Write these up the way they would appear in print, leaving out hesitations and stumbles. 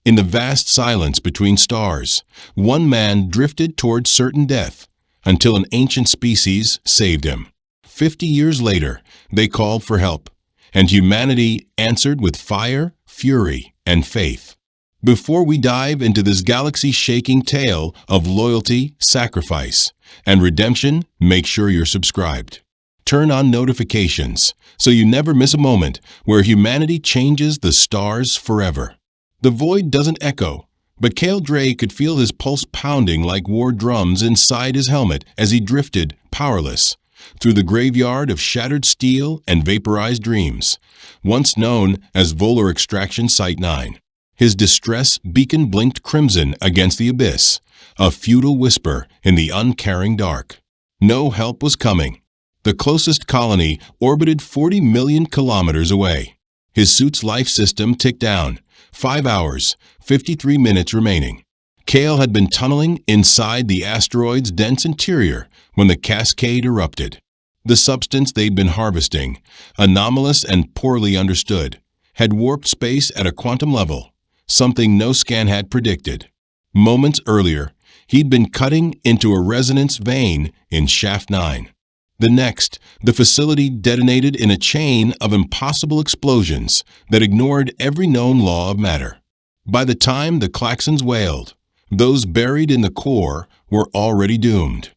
In the vast silence between stars, one man drifted toward certain death until an ancient species saved him. 50 years later, they called for help, and humanity answered with fire, fury, and faith. Before we dive into this galaxy-shaking tale of loyalty, sacrifice, and redemption, make sure you're subscribed. Turn on notifications so you never miss a moment where humanity changes the stars forever. The void doesn't echo, but Cale Dray could feel his pulse pounding like war drums inside his helmet as he drifted, powerless, through the graveyard of shattered steel and vaporized dreams, once known as Volar Extraction Site 9. His distress beacon blinked crimson against the abyss, a futile whisper in the uncaring dark. No help was coming. The closest colony orbited 40 million kilometers away. His suit's life system ticked down. 5 hours, 53 minutes remaining. Cale had been tunneling inside the asteroid's dense interior when the cascade erupted. The substance they'd been harvesting, anomalous and poorly understood, had warped space at a quantum level, something no scan had predicted. Moments earlier, he'd been cutting into a resonance vein in Shaft 9. The next, the facility detonated in a chain of impossible explosions that ignored every known law of matter. By the time the klaxons wailed, those buried in the core were already doomed.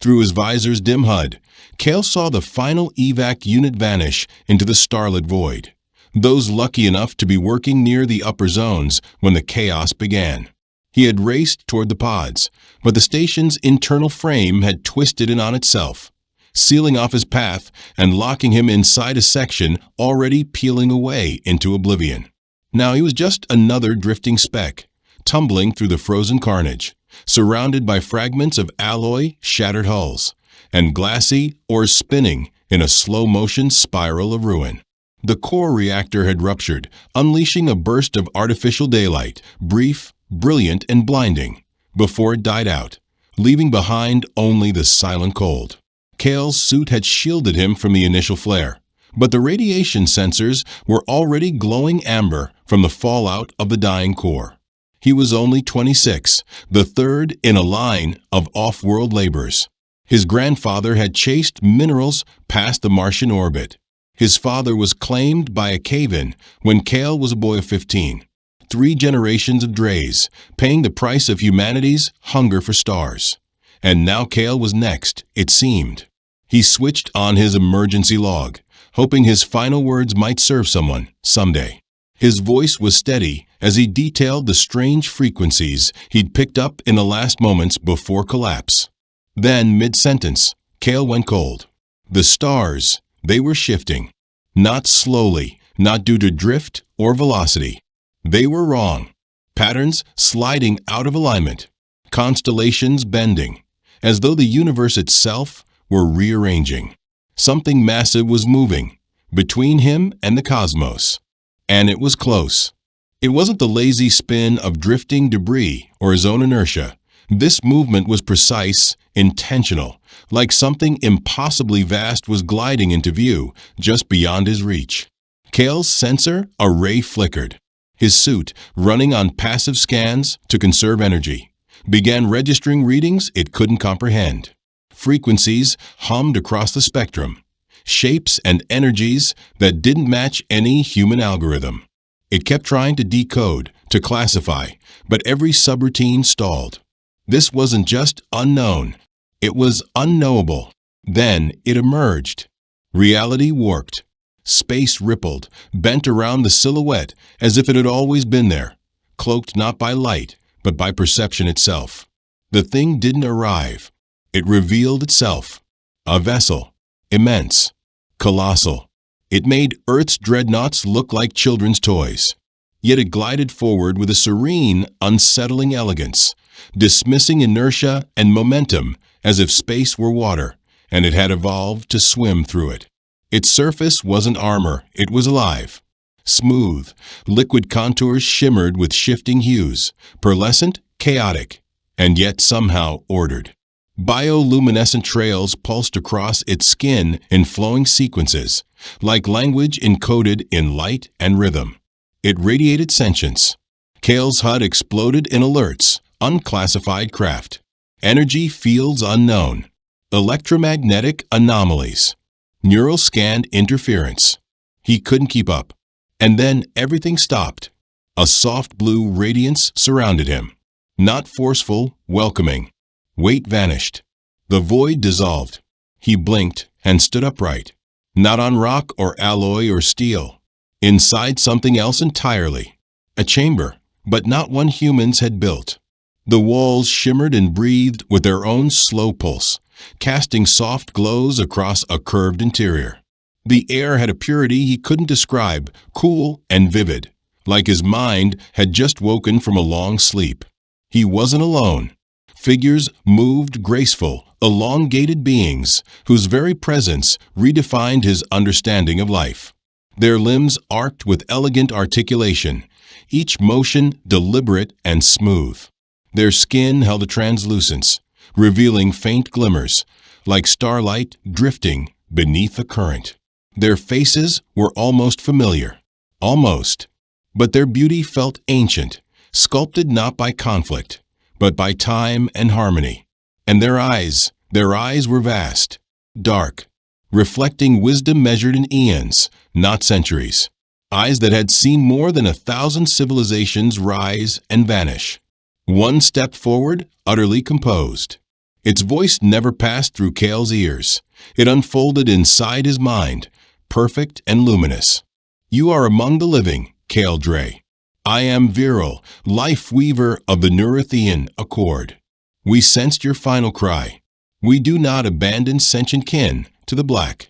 Through his visor's dim HUD, Cale saw the final evac unit vanish into the starlit void. Those lucky enough to be working near the upper zones when the chaos began. He had raced toward the pods, but the station's internal frame had twisted in on itself, sealing off his path and locking him inside a section already peeling away into oblivion. Now he was just another drifting speck, tumbling through the frozen carnage, surrounded by fragments of alloy, shattered hulls, and glassy ores spinning in a slow-motion spiral of ruin. The core reactor had ruptured, unleashing a burst of artificial daylight, brief, brilliant, and blinding, before it died out, leaving behind only the silent cold. Cale's suit had shielded him from the initial flare, but the radiation sensors were already glowing amber from the fallout of the dying core. He was only 26, the third in a line of off-world laborers. His grandfather had chased minerals past the Martian orbit. His father was claimed by a cave-in when Cale was a boy of 15. 3 generations of Drays, paying the price of humanity's hunger for stars. And now Cale was next, it seemed. He switched on his emergency log, hoping his final words might serve someone someday. His voice was steady as he detailed the strange frequencies he'd picked up in the last moments before collapse. Then, mid-sentence, Cale went cold. The stars, they were shifting. Not slowly, not due to drift or velocity. They were wrong. Patterns sliding out of alignment. Constellations bending, as though the universe itself were rearranging. Something massive was moving between him and the cosmos. And it was close. It wasn't the lazy spin of drifting debris or his own inertia. This movement was precise, intentional, like something impossibly vast was gliding into view just beyond his reach. Cale's sensor array flickered. His suit, running on passive scans to conserve energy, began registering readings it couldn't comprehend. Frequencies hummed across the spectrum, shapes and energies that didn't match any human algorithm. It kept trying to decode, to classify, but every subroutine stalled. This wasn't just unknown, it was unknowable. Then it emerged. Reality warped. Space rippled, bent around the silhouette as if it had always been there, cloaked not by light, but by perception itself. The thing didn't arrive. It revealed itself. A vessel. Immense. Colossal. It made Earth's dreadnoughts look like children's toys. Yet it glided forward with a serene, unsettling elegance, dismissing inertia and momentum as if space were water, and it had evolved to swim through it. Its surface wasn't armor, it was alive. Smooth, liquid contours shimmered with shifting hues, pearlescent, chaotic, and yet somehow ordered. Bioluminescent trails pulsed across its skin in flowing sequences, like language encoded in light and rhythm. It radiated sentience. Kale's HUD exploded in alerts, unclassified craft, energy fields unknown, electromagnetic anomalies, neural scanned interference. He couldn't keep up. And then everything stopped. A soft blue radiance surrounded him. Not forceful, welcoming. Weight vanished. The void dissolved. He blinked and stood upright. Not on rock or alloy or steel. Inside something else entirely. A chamber, but not one humans had built. The walls shimmered and breathed with their own slow pulse, casting soft glows across a curved interior. The air had a purity he couldn't describe, cool and vivid, like his mind had just woken from a long sleep. He wasn't alone. Figures moved graceful, elongated beings whose very presence redefined his understanding of life. Their limbs arced with elegant articulation, each motion deliberate and smooth. Their skin held a translucence, revealing faint glimmers, like starlight drifting beneath a current. Their faces were almost familiar. Almost. But their beauty felt ancient, sculpted not by conflict, but by time and harmony. And their eyes were vast, dark, reflecting wisdom measured in eons, not centuries. Eyes that had seen more than 1,000 civilizations rise and vanish. One step forward, utterly composed. Its voice never passed through Kale's ears. It unfolded inside his mind, perfect and luminous. You are among the living, Kale Dre. I am Viral, life weaver of the Neurithian Accord. We sensed your final cry. We do not abandon sentient kin to the black.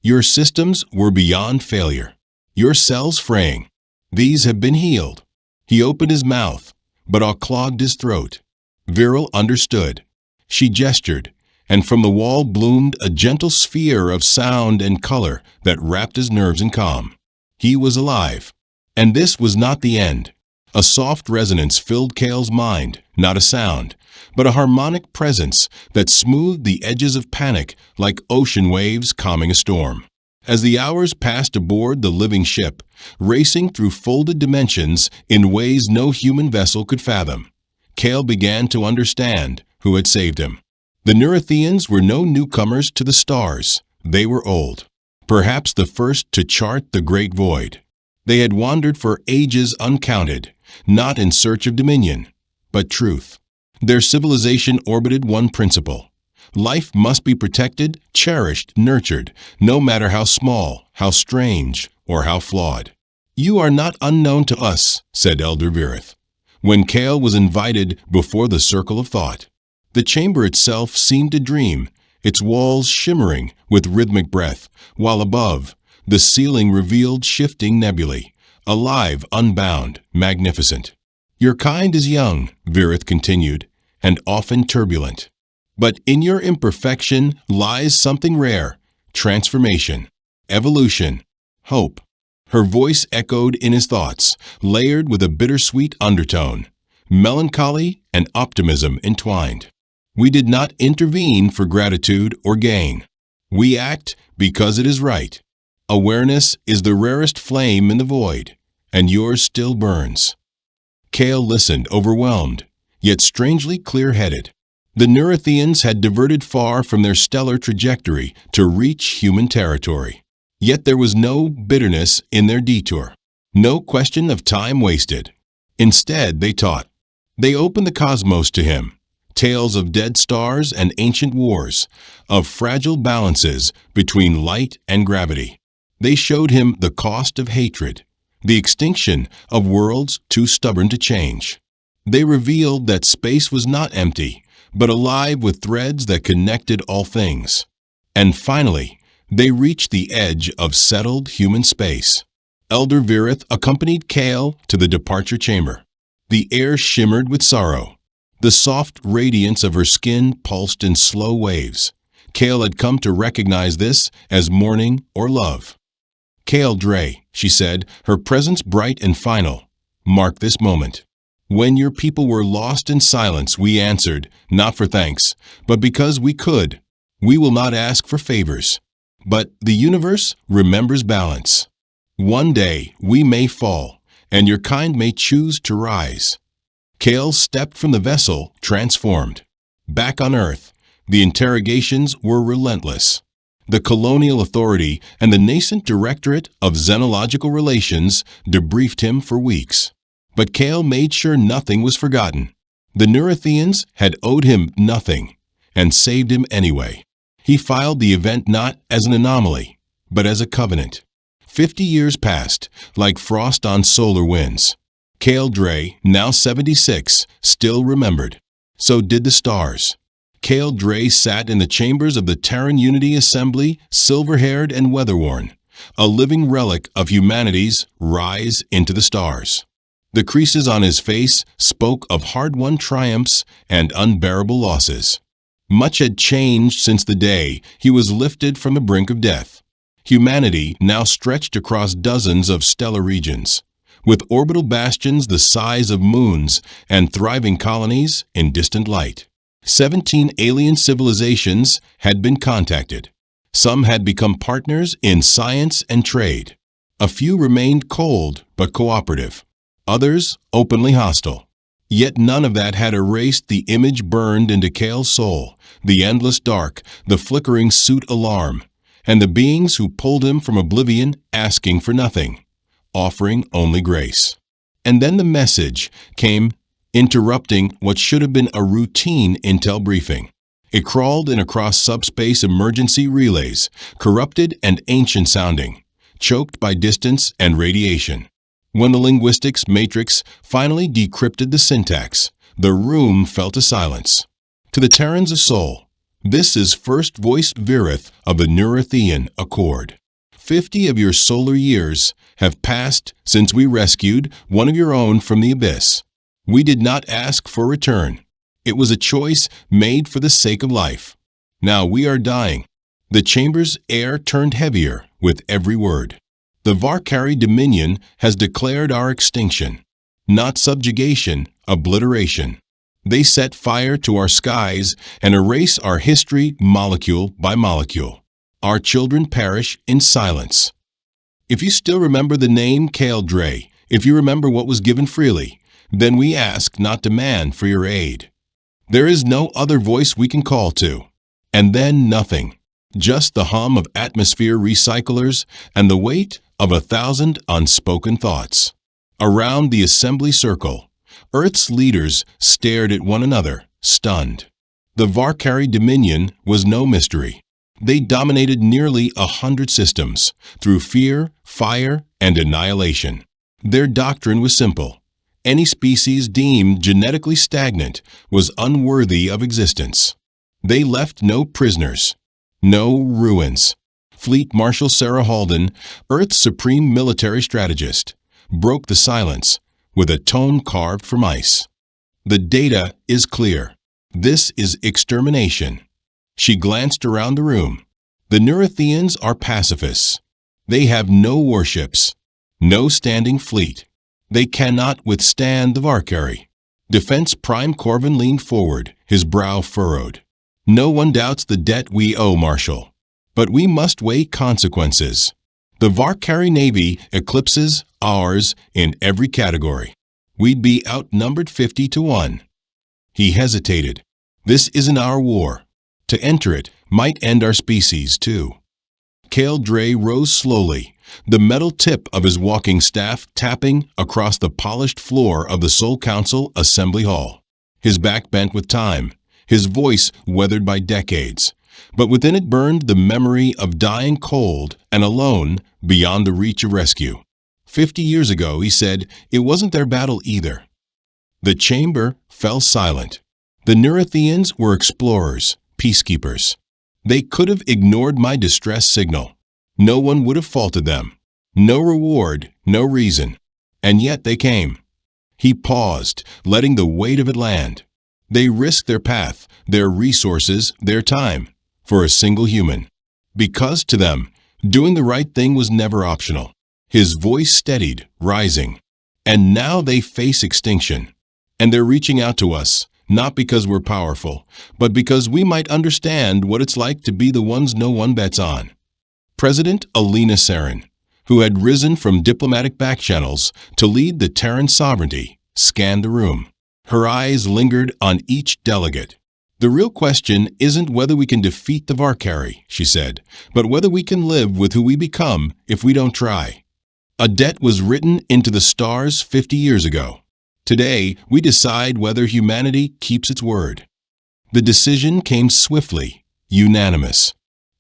Your systems were beyond failure. Your cells fraying. These have been healed. He opened his mouth, but all clogged his throat. Viral understood. She gestured, and from the wall bloomed a gentle sphere of sound and color that wrapped his nerves in calm. He was alive. And this was not the end. A soft resonance filled Kale's mind, not a sound, but a harmonic presence that smoothed the edges of panic like ocean waves calming a storm. As the hours passed aboard the living ship, racing through folded dimensions in ways no human vessel could fathom, Kale began to understand who had saved him. The Neurithians were no newcomers to the stars. They were old, perhaps the first to chart the great void. They had wandered for ages uncounted, not in search of dominion, but truth. Their civilization orbited one principle. Life must be protected, cherished, nurtured, no matter how small, how strange, or how flawed. You are not unknown to us, said Elder Virith, when Kale was invited before the circle of thought. The chamber itself seemed to dream, its walls shimmering with rhythmic breath, while above, the ceiling revealed shifting nebulae, alive, unbound, magnificent. Your kind is young, Virith continued, and often turbulent. But in your imperfection lies something rare, transformation, evolution, hope. Her voice echoed in his thoughts, layered with a bittersweet undertone, melancholy and optimism entwined. We did not intervene for gratitude or gain. We act because it is right. Awareness is the rarest flame in the void, and yours still burns. Kale listened, overwhelmed, yet strangely clear-headed. The Neurithians had diverted far from their stellar trajectory to reach human territory. Yet there was no bitterness in their detour, no question of time wasted. Instead, they taught. They opened the cosmos to him, tales of dead stars and ancient wars, of fragile balances between light and gravity. They showed him the cost of hatred, the extinction of worlds too stubborn to change. They revealed that space was not empty, but alive with threads that connected all things. And finally, they reached the edge of settled human space. Elder Virith accompanied Kale to the departure chamber. The air shimmered with sorrow. The soft radiance of her skin pulsed in slow waves. Kale had come to recognize this as mourning or love. Kale Dre, she said, her presence bright and final, mark this moment. When your people were lost in silence, we answered, not for thanks, but because we could. We will not ask for favors. But the universe remembers balance. One day we may fall, and your kind may choose to rise. Kale stepped from the vessel, transformed. Back on Earth, the interrogations were relentless. The colonial authority and the nascent Directorate of Xenological Relations debriefed him for weeks. But Kale made sure nothing was forgotten. The Neurotheans had owed him nothing, and saved him anyway. He filed the event not as an anomaly, but as a covenant. 50 years passed, like frost on solar winds. Kale Dre, now 76, still remembered. So did the stars. Kale Dre sat in the chambers of the Terran Unity Assembly, silver-haired and weather-worn, a living relic of humanity's rise into the stars. The creases on his face spoke of hard-won triumphs and unbearable losses. Much had changed since the day he was lifted from the brink of death. Humanity now stretched across dozens of stellar regions, with orbital bastions the size of moons and thriving colonies in distant light. 17 alien civilizations had been contacted. Some had become partners in science and trade. A few remained cold but cooperative. Others openly hostile. Yet none of that had erased the image burned into Kale's soul, the endless dark, the flickering suit alarm, and the beings who pulled him from oblivion asking for nothing, offering only grace. And then the message came, interrupting what should have been a routine intel briefing. It crawled in across subspace emergency relays, corrupted and ancient-sounding, choked by distance and radiation. When the linguistics matrix finally decrypted the syntax, the room fell to silence. To the Terrans of Soul, this is first voiced Virith of the Neurothean Accord. 50 of your solar years have passed since we rescued one of your own from the abyss. We did not ask for return. It was a choice made for the sake of life. Now we are dying. The chamber's air turned heavier with every word. The Varkari Dominion has declared our extinction. Not subjugation, obliteration. They set fire to our skies and erase our history molecule by molecule. Our children perish in silence. If you still remember the name Kale Dre, if you remember what was given freely, then we ask, not demand, for your aid. There is no other voice we can call to. And then nothing. Just the hum of atmosphere recyclers and the weight of 1,000 unspoken thoughts. Around the assembly circle, Earth's leaders stared at one another, stunned. The Varkari Dominion was no mystery. They dominated nearly 100 systems through fear, fire, and annihilation. Their doctrine was simple. Any species deemed genetically stagnant was unworthy of existence. They left no prisoners, no ruins. Fleet Marshal Sarah Halden, Earth's supreme military strategist, broke the silence with a tone carved from ice. The data is clear. This is extermination. She glanced around the room. The Neurotheans are pacifists. They have no warships, no standing fleet. They cannot withstand the Varkari. Defense Prime Corvin leaned forward, his brow furrowed. No one doubts the debt we owe, Marshal. But we must weigh consequences. The Varkari Navy eclipses ours in every category. We'd be outnumbered 50-1. He hesitated. This isn't our war. To enter it might end our species, too. Kale Dre rose slowly, the metal tip of his walking staff tapping across the polished floor of the Soul Council Assembly Hall. His back bent with time, his voice weathered by decades, but within it burned the memory of dying cold and alone beyond the reach of rescue. 50 years ago, he said, it wasn't their battle either. The chamber fell silent. The Neurotheans were explorers, peacekeepers. They could have ignored my distress signal. No one would have faulted them. No reward, no reason. And yet they came. He paused, letting the weight of it land. They risked their path, their resources, their time, for a single human. Because to them, doing the right thing was never optional. His voice steadied, rising. And now they face extinction. And they're reaching out to us, not because we're powerful, but because we might understand what it's like to be the ones no one bets on. President Alina Saren, who had risen from diplomatic backchannels to lead the Terran sovereignty, scanned the room. Her eyes lingered on each delegate. "The real question isn't whether we can defeat the Varkari," she said, "but whether we can live with who we become if we don't try." A debt was written into the stars 50 years ago. Today, we decide whether humanity keeps its word. The decision came swiftly, unanimous.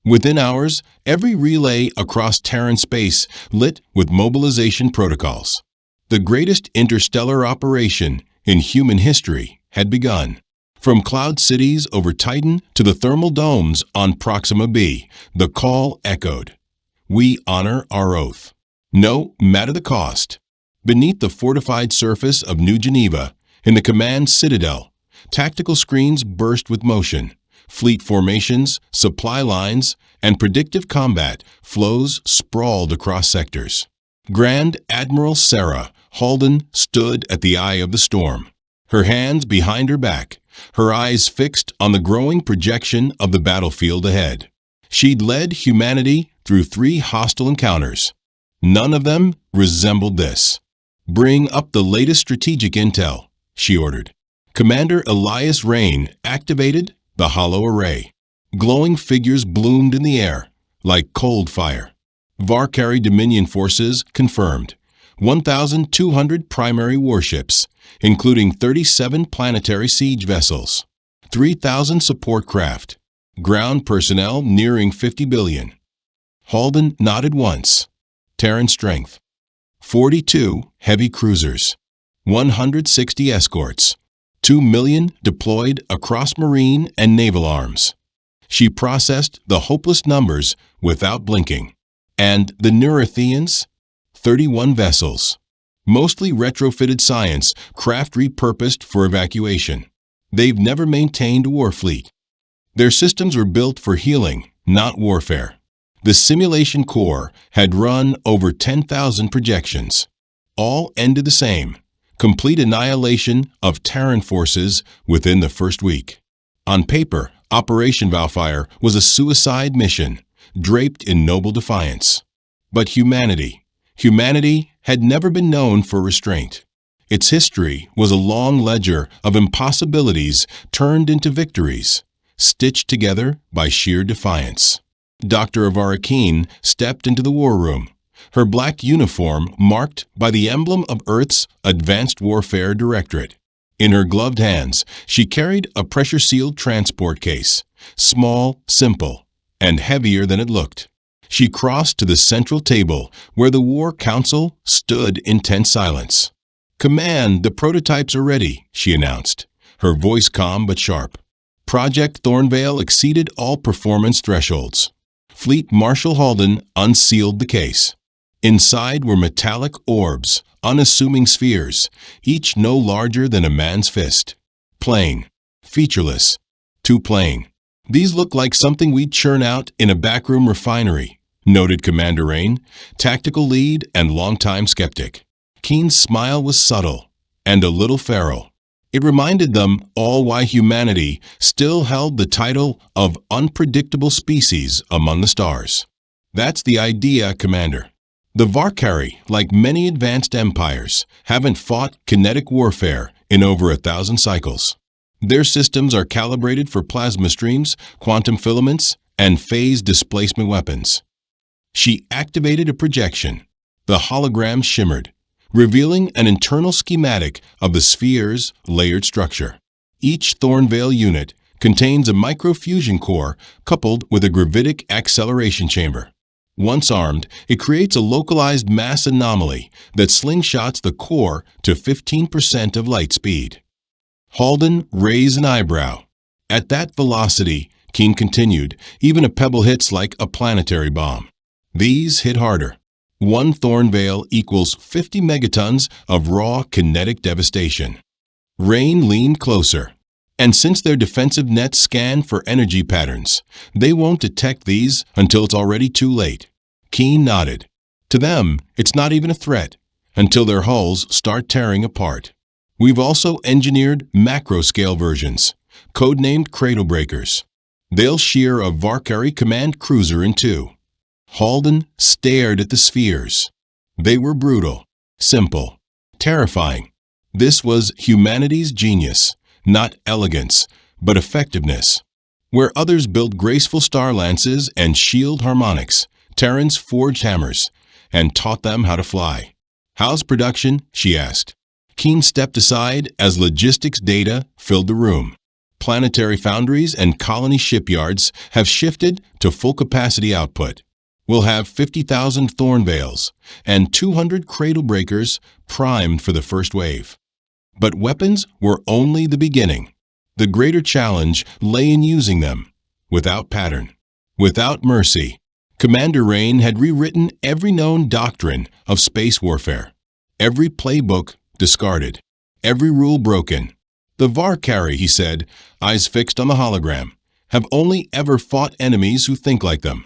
Within hours, every relay across Terran space lit with mobilization protocols. The greatest interstellar operation in human history had begun. From cloud cities over Titan to the thermal domes on Proxima b, the call echoed. We honor our oath, no matter the cost. Beneath the fortified surface of New Geneva, in the command citadel, tactical screens burst with motion. Fleet formations, supply lines, and predictive combat flows sprawled across sectors. Grand Admiral Sarah Halden stood at the eye of the storm, her hands behind her back, her eyes fixed on the growing projection of the battlefield ahead. She'd led humanity through 3 hostile encounters. None of them resembled this. "Bring up the latest strategic intel," she ordered. Commander Elias Rain activated the hollow array. Glowing figures bloomed in the air like cold fire. Varkari Dominion forces confirmed. 1,200 primary warships, including 37 planetary siege vessels, 3,000 support craft, ground personnel nearing 50 billion. Halden nodded once. Terran strength. 42 heavy cruisers, 160 escorts, 2 million deployed across marine and naval arms. She processed the hopeless numbers without blinking. And the Neurotheans? 31 vessels, mostly retrofitted science craft repurposed for evacuation. They've never maintained a war fleet. Their systems were built for healing, not warfare. The simulation core had run over 10,000 projections. All ended the same: complete annihilation of Terran forces within the first week. On paper, Operation Valfire was a suicide mission, draped in noble defiance. But humanity had never been known for restraint. Its history was a long ledger of impossibilities turned into victories, stitched together by sheer defiance. Dr. Avarakeen stepped into the war room, her black uniform marked by the emblem of Earth's Advanced Warfare Directorate. In her gloved hands, she carried a pressure-sealed transport case, small, simple, and heavier than it looked. She crossed to the central table where the War Council stood in tense silence. "Command, the prototypes are ready," she announced, her voice calm but sharp. Project Thornvale exceeded all performance thresholds. Fleet Marshal Halden unsealed the case. Inside were metallic orbs, unassuming spheres, each no larger than a man's fist. Plain, featureless, too plain. "These look like something we'd churn out in a backroom refinery," noted Commander Rain, tactical lead and longtime skeptic. Keen's smile was subtle and a little feral. It reminded them all why humanity still held the title of unpredictable species among the stars. "That's the idea, Commander. The Varkari, like many advanced empires, haven't fought kinetic warfare in over 1,000 cycles. Their systems are calibrated for plasma streams, quantum filaments, and phase displacement weapons." She activated a projection. The hologram shimmered, revealing an internal schematic of the sphere's layered structure. Each Thornvale unit contains a microfusion core coupled with a gravitic acceleration chamber. Once armed, it creates a localized mass anomaly that slingshots the core to 15% of light speed. Halden raised an eyebrow. "At that velocity," Keen continued, "even a pebble hits like a planetary bomb. These hit harder. 1 Thornvale equals 50 megatons of raw kinetic devastation." Rain leaned closer. "And since their defensive nets scan for energy patterns, they won't detect these until it's already too late." Keen nodded. "To them, it's not even a threat until their hulls start tearing apart. We've also engineered macro-scale versions, codenamed Cradle Breakers. They'll shear a Varkari command cruiser in two." Halden stared at the spheres. They were brutal, simple, terrifying. This was humanity's genius, not elegance, but effectiveness. Where others built graceful star lances and shield harmonics, Terrans forged hammers and taught them how to fly. "How's production?" she asked. Keen stepped aside as logistics data filled the room. Planetary foundries and colony shipyards have shifted to full-capacity output. We'll have 50,000 Thornvales and 200 cradle breakers primed for the first wave. But weapons were only the beginning. The greater challenge lay in using them, without pattern, without mercy. Commander Rain had rewritten every known doctrine of space warfare. Every playbook discarded, every rule broken. "The Varkari," he said, eyes fixed on the hologram, "have only ever fought enemies who think like them."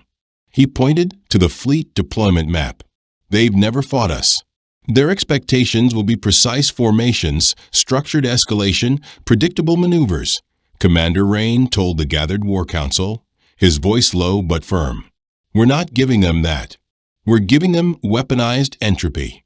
He pointed to the fleet deployment map. "They've never fought us. Their expectations will be precise formations, structured escalation, predictable maneuvers," Commander Rain told the gathered War Council, his voice low but firm. "We're not giving them that. We're giving them weaponized entropy."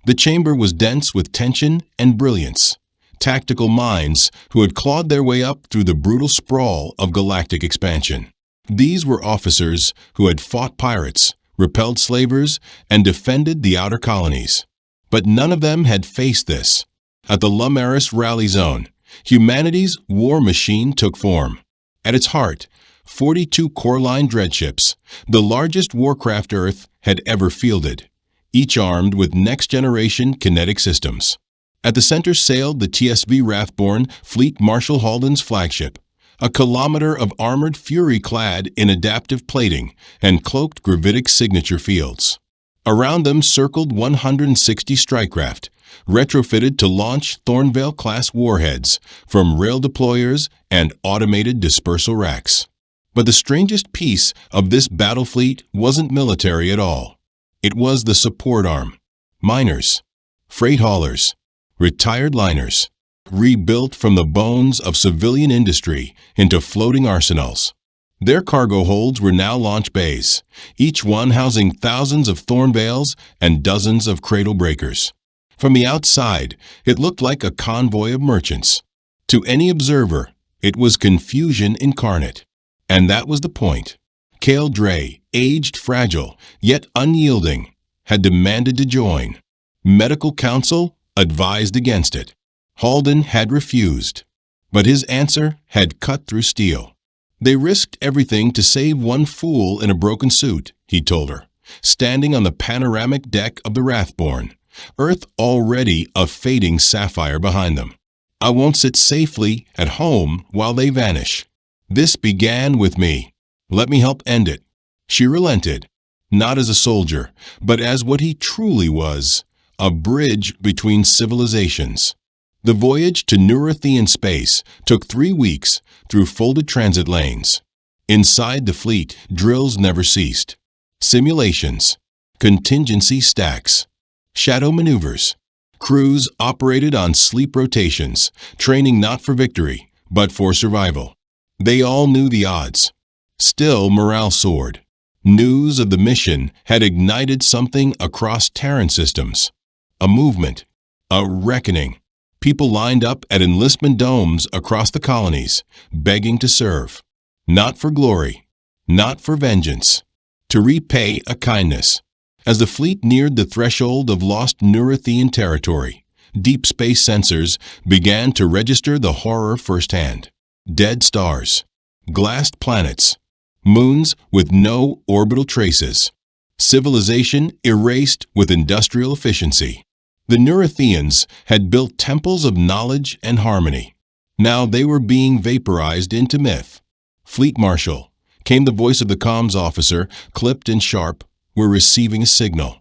The chamber was dense with tension and brilliance. Tactical minds who had clawed their way up through the brutal sprawl of galactic expansion. These were officers who had fought pirates, repelled slavers, and defended the outer colonies. But none of them had faced this. At the Lumaris Rally Zone, humanity's war machine took form. At its heart, 42 core-line dreadships, the largest warcraft Earth had ever fielded, each armed with next-generation kinetic systems. At the center sailed the TSV Rathborn, Fleet Marshal Halden's flagship, a kilometer of armored fury clad in adaptive plating and cloaked gravitic signature fields. Around them circled 160 strikecraft, retrofitted to launch Thornvale-class warheads from rail deployers and automated dispersal racks. But the strangest piece of this battle fleet wasn't military at all. It was the support arm. Miners, freight haulers, retired liners, rebuilt from the bones of civilian industry into floating arsenals. Their cargo holds were now launch bays, each one housing thousands of Thornvales and dozens of cradle breakers. From the outside, it looked like a convoy of merchants. To any observer, it was confusion incarnate. And that was the point. Cale Dre, aged, fragile, yet unyielding, had demanded to join. Medical counsel advised against it. Halden had refused. But his answer had cut through steel. "They risked everything to save one fool in a broken suit," he told her, standing on the panoramic deck of the Rathborn, Earth already a fading sapphire behind them. "I won't sit safely at home while they vanish. This began with me. Let me help end it." She relented, not as a soldier, but as what he truly was, a bridge between civilizations. The voyage to Neurothean space took 3 weeks through folded transit lanes. Inside the fleet, drills never ceased. Simulations, contingency stacks, shadow maneuvers. Crews operated on sleep rotations, training not for victory, but for survival. They all knew the odds. Still, morale soared. News of the mission had ignited something across Terran systems. A movement, a reckoning. People lined up at enlistment domes across the colonies, begging to serve. Not for glory, not for vengeance, to repay a kindness. As the fleet neared the threshold of lost Neurothean territory, deep space sensors began to register the horror firsthand. Dead stars, glassed planets, moons with no orbital traces. Civilization erased with industrial efficiency. The Neurotheans had built temples of knowledge and harmony. Now they were being vaporized into myth. "Fleet Marshal," came the voice of the comms officer, clipped and sharp, "we're receiving a signal."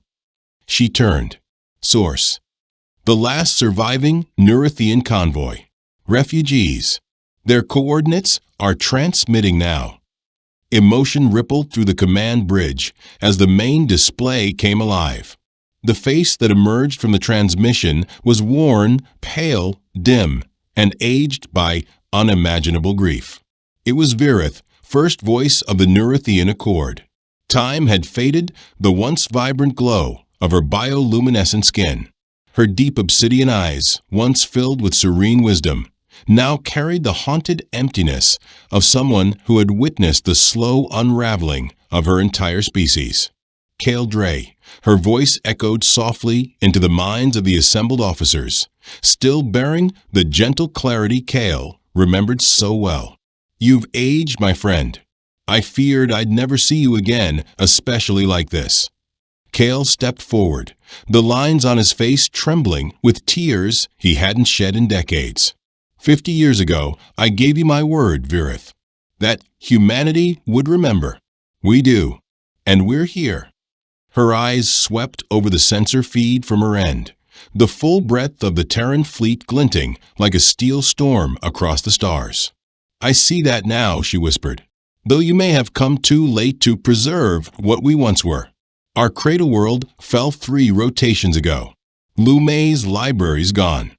She turned. Source: the last surviving Neurothean convoy. Refugees. Their coordinates are transmitting now. Emotion rippled through the command bridge as the main display came alive. The face that emerged from the transmission was worn, pale, dim, and aged by unimaginable grief. It was Virith, first voice of the Neurothean Accord. Time had faded the once vibrant glow of her bioluminescent skin. Her deep obsidian eyes, once filled with serene wisdom, now carried the haunted emptiness of someone who had witnessed the slow unraveling of her entire species. Kale Dre, her voice echoed softly into the minds of the assembled officers, still bearing the gentle clarity Kale remembered so well. "You've aged, my friend. I feared I'd never see you again, especially like this." Kale stepped forward, the lines on his face trembling with tears he hadn't shed in decades. 50 years ago, I gave you my word, Virith, that humanity would remember. We do, and we're here." Her eyes swept over the sensor feed from her end, the full breadth of the Terran fleet glinting like a steel storm across the stars. "I see that now," she whispered, "though you may have come too late to preserve what we once were. Our cradle world fell 3 rotations ago. Lumay's library's gone.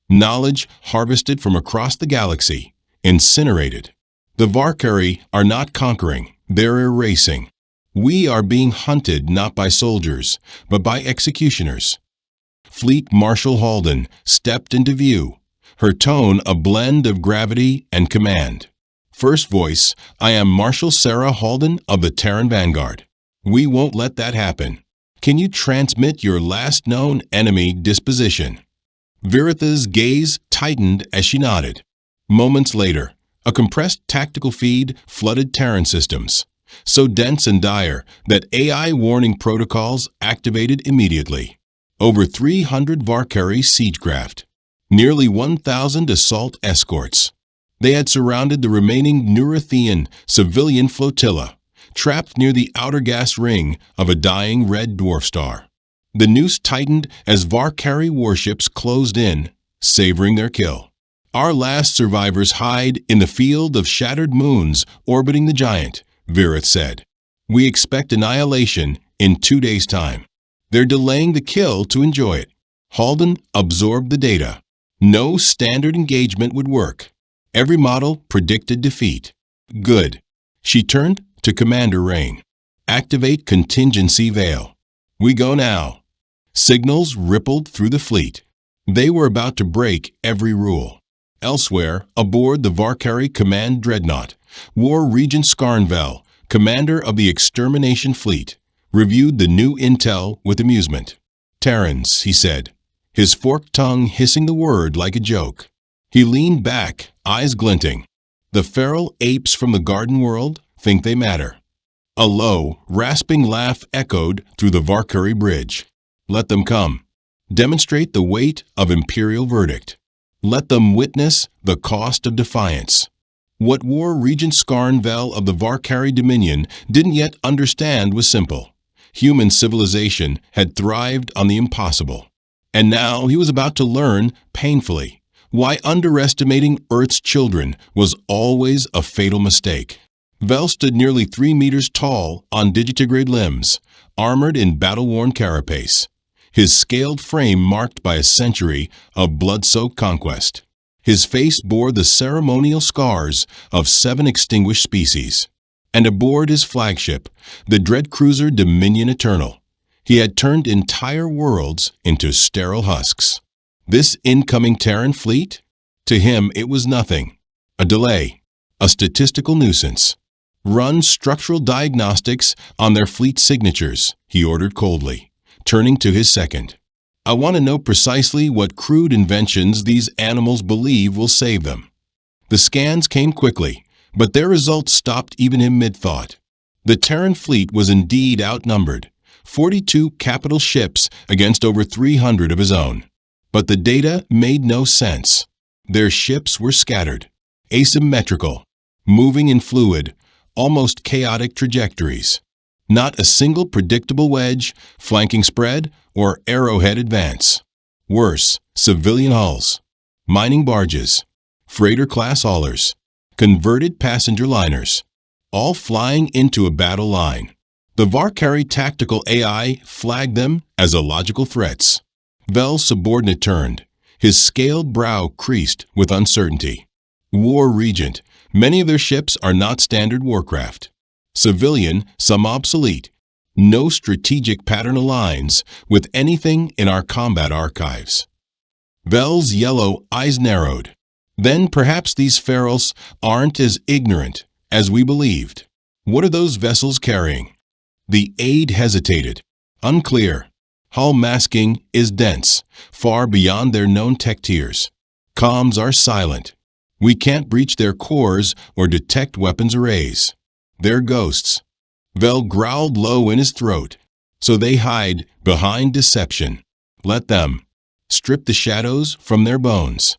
Knowledge harvested from across the galaxy, incinerated. The Varkari are not conquering, they're erasing. We are being hunted not by soldiers, but by executioners." Fleet Marshal Halden stepped into view, her tone a blend of gravity and command. First voice, "I am Marshal Sarah Halden of the Terran Vanguard. We won't let that happen. Can you transmit your last known enemy disposition?" Viritha's gaze tightened as she nodded. Moments later, a compressed tactical feed flooded Terran systems, so dense and dire that AI warning protocols activated immediately. Over 300 Varkari siegecraft, nearly 1,000 assault escorts. They had surrounded the remaining Neurathian civilian flotilla, trapped near the outer gas ring of a dying red dwarf star. The noose tightened as Varkari warships closed in, savoring their kill. "Our last survivors hide in the field of shattered moons orbiting the giant," Virith said. "We expect annihilation in 2 days' time. They're delaying the kill to enjoy it." Halden absorbed the data. No standard engagement would work. Every model predicted defeat. "Good." She turned to Commander Rain. "Activate contingency veil. We go now." Signals rippled through the fleet. They were about to break every rule. Elsewhere, aboard the Varkari Command Dreadnought, War Regent Skarnvel, commander of the Extermination Fleet, reviewed the new intel with amusement. "Terrans," he said, his forked tongue hissing the word like a joke. He leaned back, eyes glinting. "The feral apes from the garden world think they matter." A low, rasping laugh echoed through the Varkari bridge. "Let them come. Demonstrate the weight of imperial verdict. Let them witness the cost of defiance." What War Regent Skarnvel of the Varkari Dominion didn't yet understand was simple. Human civilization had thrived on the impossible. And now he was about to learn, painfully, why underestimating Earth's children was always a fatal mistake. Vel stood nearly 3 meters tall on digitigrade limbs, armored in battle-worn carapace, his scaled frame marked by a century of blood-soaked conquest. His face bore the ceremonial scars of 7 extinguished species. And aboard his flagship, the dread cruiser Dominion Eternal, he had turned entire worlds into sterile husks. This incoming Terran fleet? To him it was nothing. A delay. A statistical nuisance. "Run structural diagnostics on their fleet signatures," he ordered coldly, turning to his second. "I want to know precisely what crude inventions these animals believe will save them." The scans came quickly, but their results stopped even him mid-thought. The Terran fleet was indeed outnumbered, 42 capital ships against over 300 of his own. But the data made no sense. Their ships were scattered, asymmetrical, moving in fluid, almost chaotic trajectories. Not a single predictable wedge, flanking spread, or arrowhead advance. Worse, civilian hulls, mining barges, freighter-class haulers, converted passenger liners, all flying into a battle line. The Varkari tactical AI flagged them as illogical threats. Vel's subordinate turned, his scaled brow creased with uncertainty. "War Regent, many of their ships are not standard warcraft. civilian, some obsolete. No strategic pattern aligns with anything in our combat archives. Vel's yellow eyes narrowed. Then perhaps these ferals aren't as ignorant as we believed. What are those vessels carrying? The aide hesitated. Unclear. Hull masking is dense, far beyond their known tech tiers. Comms are silent. We can't breach their cores or detect weapons arrays. They're ghosts. Vel growled low in his throat. So they hide behind deception. Let them. Strip the shadows from their bones.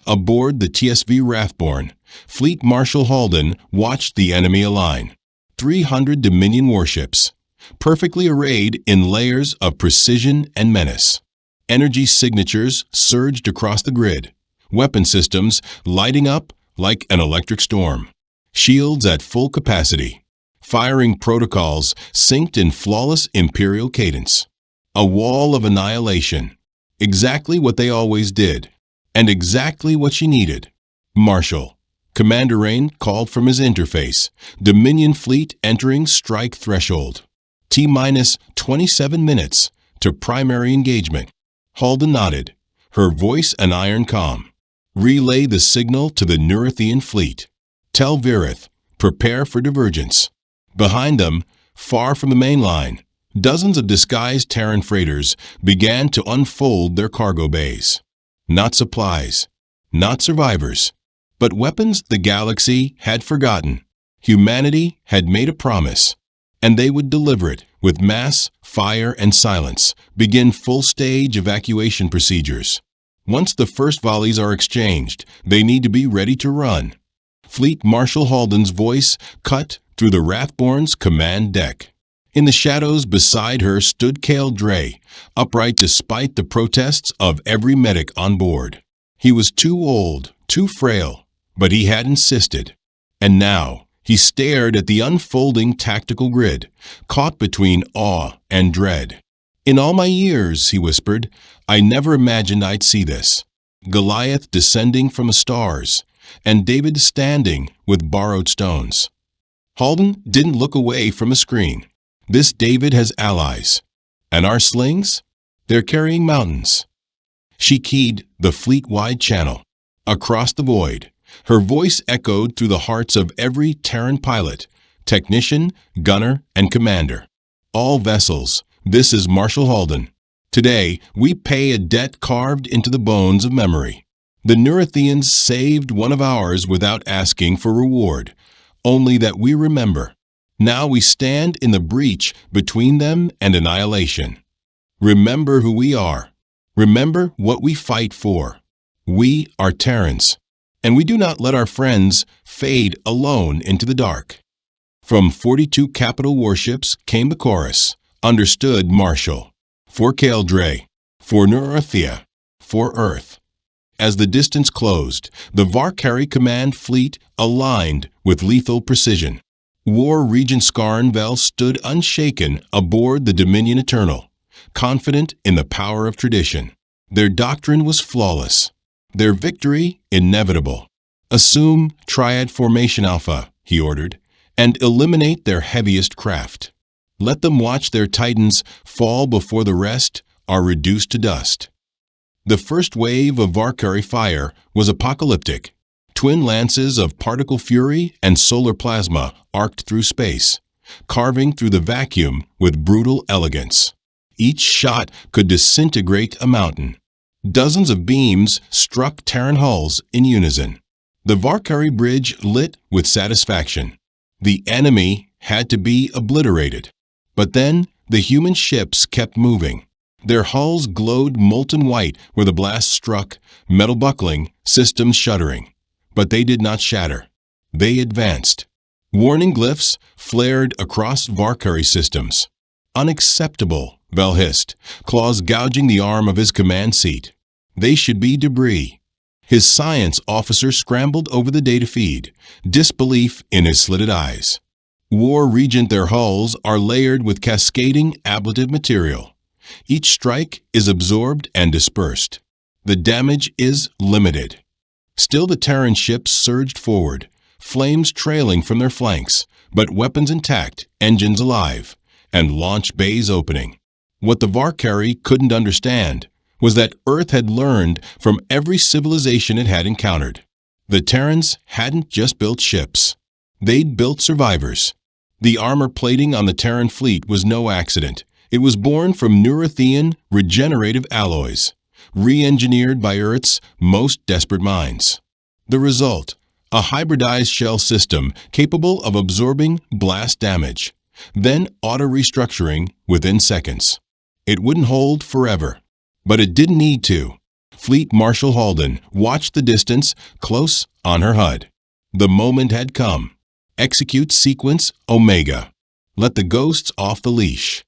Aboard the TSV Wrathborn, Fleet Marshal Halden watched the enemy align. 300 Dominion warships, perfectly arrayed in layers of precision and menace. Energy signatures surged across the grid, weapon systems lighting up like an electric storm. Shields at full capacity. Firing protocols synced in flawless Imperial cadence. A wall of annihilation. Exactly what they always did. And exactly what she needed. Marshal. Commander Rain called from his interface. Dominion fleet entering strike threshold. T-minus 27 minutes to primary engagement. Halden nodded, her voice an iron calm. Relay the signal to the Neurithian fleet. Tell Virith, prepare for divergence. Behind them, far from the main line, dozens of disguised Terran freighters began to unfold their cargo bays. Not supplies, not survivors, but weapons the galaxy had forgotten. Humanity had made a promise, and they would deliver it with mass, fire, and silence, begin full-stage evacuation procedures. Once the first volleys are exchanged, they need to be ready to run. Fleet Marshal Halden's voice cut through the Wrathborn's command deck. In the shadows beside her stood Cale Dre, upright despite the protests of every medic on board. He was too old, too frail, but he had insisted. And now he stared at the unfolding tactical grid, caught between awe and dread. In all my years, he whispered, I never imagined I'd see this. Goliath descending from the stars, and David standing with borrowed stones. Halden didn't look away from a screen. This David has allies. And our slings? They're carrying mountains. She keyed the fleet-wide channel. Across the void, her voice echoed through the hearts of every Terran pilot, technician, gunner, and commander. All vessels, this is Marshal Halden. Today, we pay a debt carved into the bones of memory. The Neurithians saved one of ours without asking for reward, only that we remember. Now we stand in the breach between them and annihilation. Remember who we are. Remember what we fight for. We are Terrans, and we do not let our friends fade alone into the dark. From 42 capital warships came the chorus. Understood, Marshal. For Cale Dre. For Neurithia. For Earth. As the distance closed, the Varkari command fleet aligned with lethal precision. War Regent Skarn Vel stood unshaken aboard the Dominion Eternal, confident in the power of tradition. Their doctrine was flawless. Their victory inevitable. Assume Triad Formation Alpha, he ordered, and eliminate their heaviest craft. Let them watch their titans fall before the rest are reduced to dust. The first wave of Varkari fire was apocalyptic. Twin lances of particle fury and solar plasma arced through space, carving through the vacuum with brutal elegance. Each shot could disintegrate a mountain. Dozens of beams struck Terran hulls in unison. The Varkari bridge lit with satisfaction. The enemy had to be obliterated. But then the human ships kept moving. Their hulls glowed molten white where the blast struck, metal buckling, systems shuddering. But they did not shatter. They advanced. Warning glyphs flared across Varkari systems. Unacceptable, Vel hissed, claws gouging the arm of his command seat. They should be debris. His science officer scrambled over the data feed, disbelief in his slitted eyes. War Regent, their hulls are layered with cascading ablative material. Each strike is absorbed and dispersed. The damage is limited. Still the Terran ships surged forward, flames trailing from their flanks, but weapons intact, engines alive, and launch bays opening. What the Valkyrie couldn't understand was that Earth had learned from every civilization it had encountered. The Terrans hadn't just built ships. They'd built survivors. The armor plating on the Terran fleet was no accident. It was born from Neurothean regenerative alloys, re-engineered by Earth's most desperate minds. The result: a hybridized shell system capable of absorbing blast damage, then auto-restructuring within seconds. It wouldn't hold forever, but it didn't need to. Fleet Marshal Halden watched the distance close on her HUD. The moment had come. Execute sequence Omega. Let the ghosts off the leash.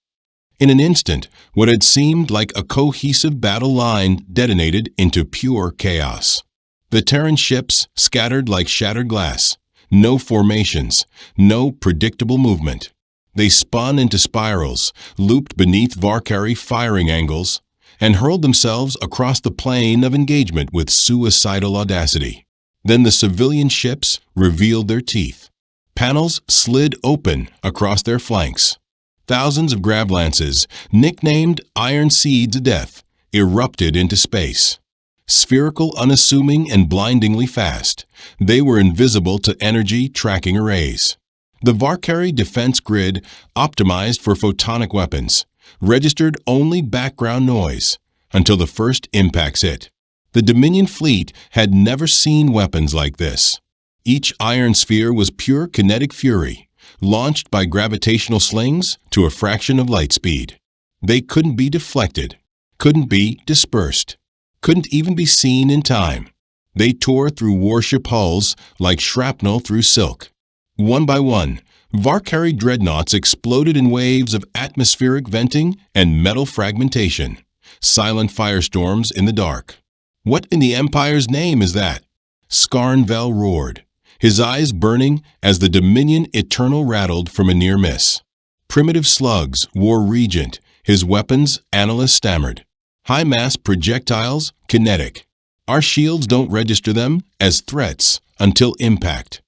In an instant, what had seemed like a cohesive battle line detonated into pure chaos. The Terran ships scattered like shattered glass. No formations, no predictable movement. They spun into spirals, looped beneath Valkyrie firing angles, and hurled themselves across the plane of engagement with suicidal audacity. Then the civilian ships revealed their teeth. Panels slid open across their flanks. Thousands of grab lances, nicknamed Iron Seeds of Death, erupted into space. Spherical, unassuming, and blindingly fast, they were invisible to energy tracking arrays. The Valkyrie defense grid, optimized for photonic weapons, registered only background noise until the first impacts hit. The Dominion fleet had never seen weapons like this. Each iron sphere was pure kinetic fury, launched by gravitational slings to a fraction of light speed. They couldn't be deflected, couldn't be dispersed, couldn't even be seen in time. They tore through warship hulls like shrapnel through silk. One by one, Valkyrie dreadnoughts exploded in waves of atmospheric venting and metal fragmentation, silent firestorms in the dark. "What in the Empire's name is that?" Skarnvel roared, his eyes burning as the Dominion Eternal rattled from a near miss. Primitive slugs wore Regent, his weapons, analysts stammered. High-mass projectiles, kinetic. Our shields don't register them as threats until impact.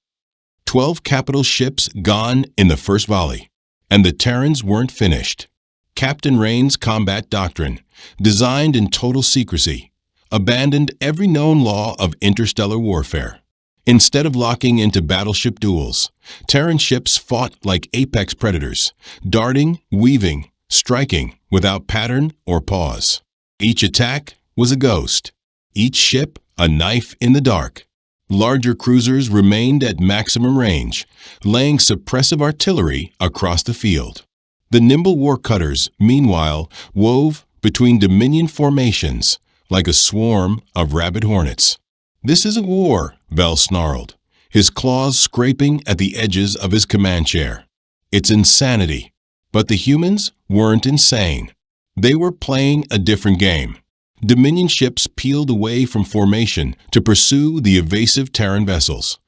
12 capital ships gone in the first volley, and the Terrans weren't finished. Captain Rain's combat doctrine, designed in total secrecy, abandoned every known law of interstellar warfare. Instead of locking into battleship duels, Terran ships fought like apex predators, darting, weaving, striking without pattern or pause. Each attack was a ghost, each ship a knife in the dark. Larger cruisers remained at maximum range, laying suppressive artillery across the field. The nimble war cutters, meanwhile, wove between Dominion formations like a swarm of rabid hornets. "This isn't war," Vel snarled, his claws scraping at the edges of his command chair. "It's insanity." But the humans weren't insane. They were playing a different game. Dominion ships peeled away from formation to pursue the evasive Terran vessels,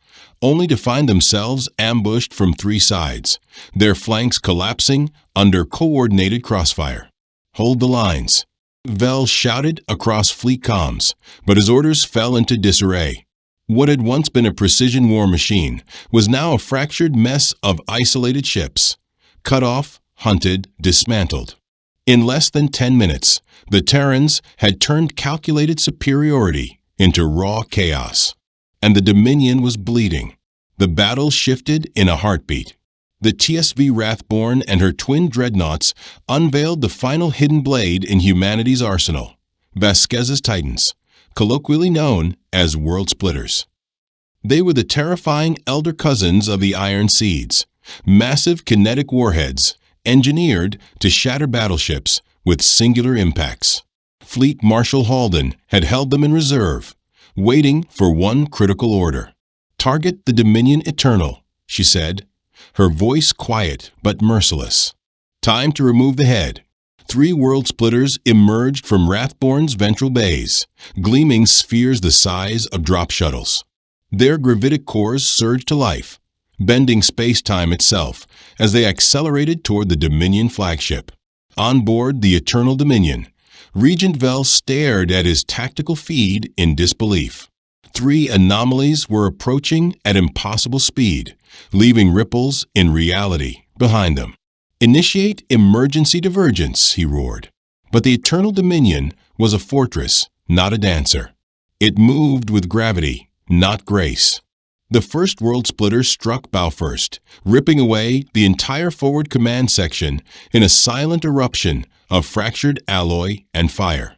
only to find themselves ambushed from three sides, their flanks collapsing under coordinated crossfire. "Hold the lines," Vel shouted across fleet comms, but his orders fell into disarray. What had once been a precision war machine was now a fractured mess of isolated ships, cut off, hunted, dismantled. In less than 10 minutes, the Terrans had turned calculated superiority into raw chaos, and the Dominion was bleeding. The battle shifted in a heartbeat. The TSV Wrathborn and her twin dreadnoughts unveiled the final hidden blade in humanity's arsenal, Vasquez's Titans, colloquially known as World Splitters. They were the terrifying elder cousins of the Iron Seeds, massive kinetic warheads engineered to shatter battleships with singular impacts. Fleet Marshal Halden had held them in reserve, waiting for one critical order. "Target the Dominion Eternal," she said, her voice quiet but merciless. Time to remove the head. 3 world splitters emerged from Wrathborn's ventral bays, gleaming spheres the size of drop shuttles. Their gravitic cores surged to life, bending space-time itself as they accelerated toward the Dominion flagship. On board the Eternal Dominion, Regent Vel stared at his tactical feed in disbelief. Three anomalies were approaching at impossible speed, leaving ripples in reality behind them. "Initiate emergency divergence," he roared. But the Eternal Dominion was a fortress, not a dancer. It moved with gravity, not grace. The first world splitter struck bow first, ripping away the entire forward command section in a silent eruption of fractured alloy and fire.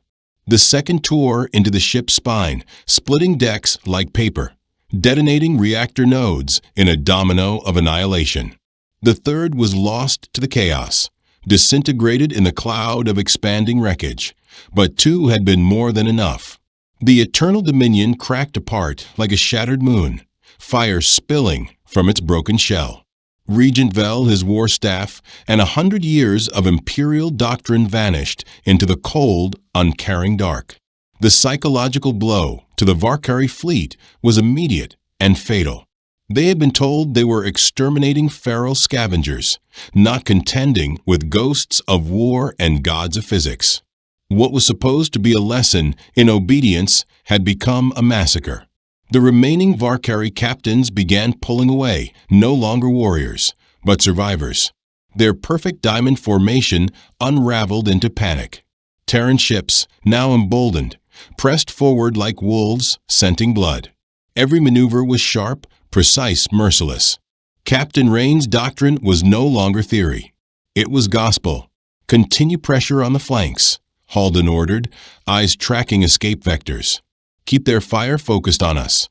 The second tore into the ship's spine, splitting decks like paper, detonating reactor nodes in a domino of annihilation. The third was lost to the chaos, disintegrated in the cloud of expanding wreckage. But two had been more than enough. The Eternal Dominion cracked apart like a shattered moon, fire spilling from its broken shell. Regent Vel, his war staff, and 100 years of imperial doctrine vanished into the cold, uncaring dark. The psychological blow to the Varkari fleet was immediate and fatal. They had been told they were exterminating feral scavengers, not contending with ghosts of war and gods of physics. What was supposed to be a lesson in obedience had become a massacre. The remaining Varkari captains began pulling away, no longer warriors, but survivors. Their perfect diamond formation unraveled into panic. Terran ships, now emboldened, pressed forward like wolves, scenting blood. Every maneuver was sharp, precise, merciless. Captain Rain's doctrine was no longer theory. It was gospel. "Continue pressure on the flanks," Halden ordered, eyes tracking escape vectors. "Keep their fire focused on us."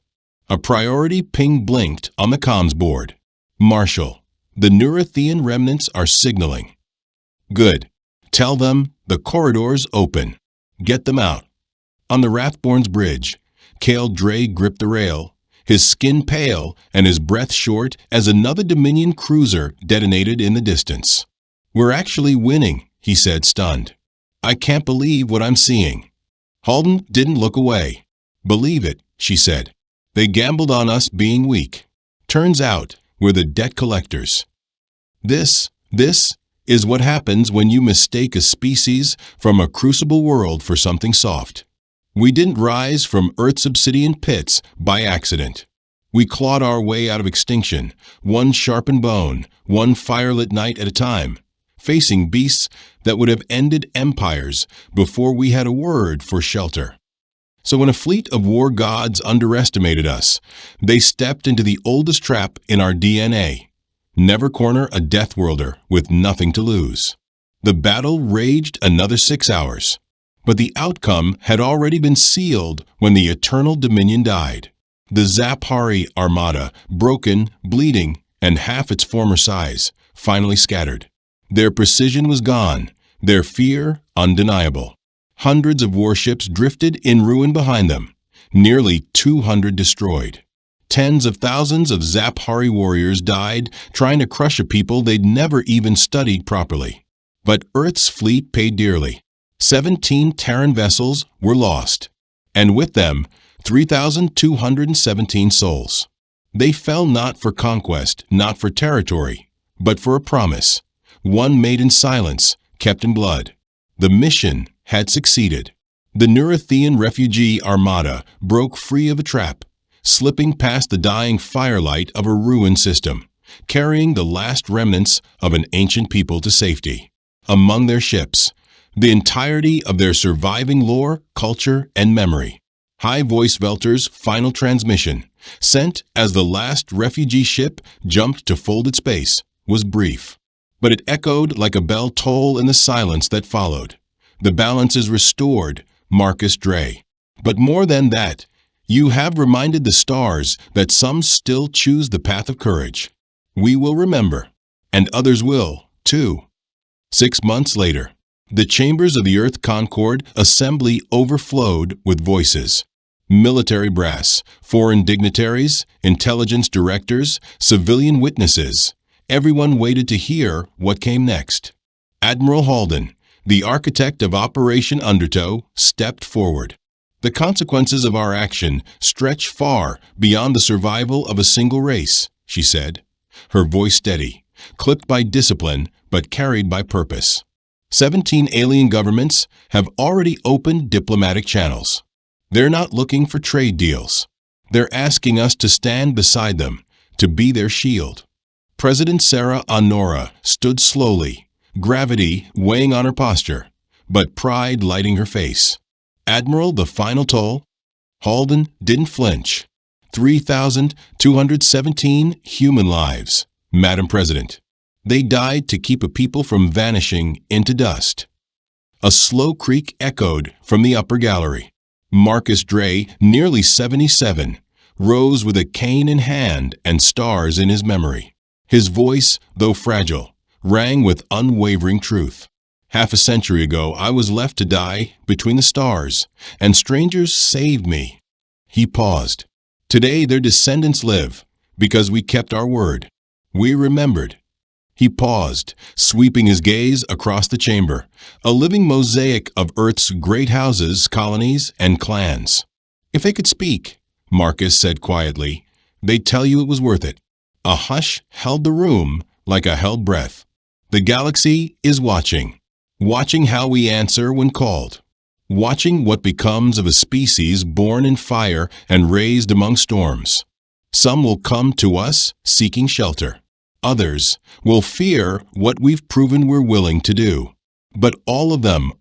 A priority ping blinked on the comms board. "Marshal, the Neurothean remnants are signaling." "Good. Tell them the corridor's open. Get them out." On the Rathborn's bridge, Cale Dre gripped the rail, his skin pale and his breath short as another Dominion cruiser detonated in the distance. "We're actually winning," he said, stunned. "I can't believe what I'm seeing." Halden didn't look away. "Believe it," she said. "They gambled on us being weak. Turns out we're the debt collectors. This is what happens when you mistake a species from a crucible world for something soft. We didn't rise from Earth's obsidian pits by accident. We clawed our way out of extinction, one sharpened bone, one firelit night at a time, facing beasts that would have ended empires before we had a word for shelter. So when a fleet of war gods underestimated us, they stepped into the oldest trap in our DNA. Never corner a Death Worlder with nothing to lose. The battle raged another 6 hours, but the outcome had already been sealed when the Eternal Dominion died. The Zaphari Armada, broken, bleeding, and half its former size, finally scattered. Their precision was gone, their fear undeniable. Hundreds of warships drifted in ruin behind them, nearly 200 destroyed. Tens of thousands of Zaphari warriors died trying to crush a people they'd never even studied properly. But Earth's fleet paid dearly. 17 Terran vessels were lost, and with them, 3,217 souls. They fell not for conquest, not for territory, but for a promise, one made in silence, kept in blood. The mission had succeeded. The Neurothean refugee armada broke free of a trap, slipping past the dying firelight of a ruined system, carrying the last remnants of an ancient people to safety. Among their ships, the entirety of their surviving lore, culture, and memory. High Voice Velter's final transmission, sent as the last refugee ship jumped to folded space, was brief. But it echoed like a bell toll in the silence that followed. The balance is restored, Marcus Dre. But more than that, you have reminded the stars that some still choose the path of courage. We will remember, and others will, too. 6 months later, the chambers of the Earth Concord Assembly overflowed with voices. Military brass, foreign dignitaries, intelligence directors, civilian witnesses. Everyone waited to hear what came next. Admiral Halden, the architect of Operation Undertow, stepped forward. "The consequences of our action stretch far beyond the survival of a single race," she said, her voice steady, clipped by discipline but carried by purpose. 17 alien governments have already opened diplomatic channels. They're not looking for trade deals. They're asking us to stand beside them, to be their shield. President Sarah Honora stood slowly, gravity weighing on her posture, but pride lighting her face. Admiral, the final toll? Halden didn't flinch. 3,217 human lives, Madam President. They died to keep a people from vanishing into dust. A slow creak echoed from the upper gallery. Marcus Dre, nearly 77, rose with a cane in hand and stars in his memory. His voice, though fragile, rang with unwavering truth. Half a century ago, I was left to die between the stars, and strangers saved me. He paused. Today their descendants live, because we kept our word. We remembered. He paused, sweeping his gaze across the chamber, a living mosaic of Earth's great houses, colonies, and clans. If they could speak, Marcus said quietly, they'd tell you it was worth it. A hush held the room like a held breath. The galaxy is watching how we answer when called, watching what becomes of a species born in fire and raised among storms. Some will come to us seeking shelter. Others will fear what we've proven we're willing to do. But all of them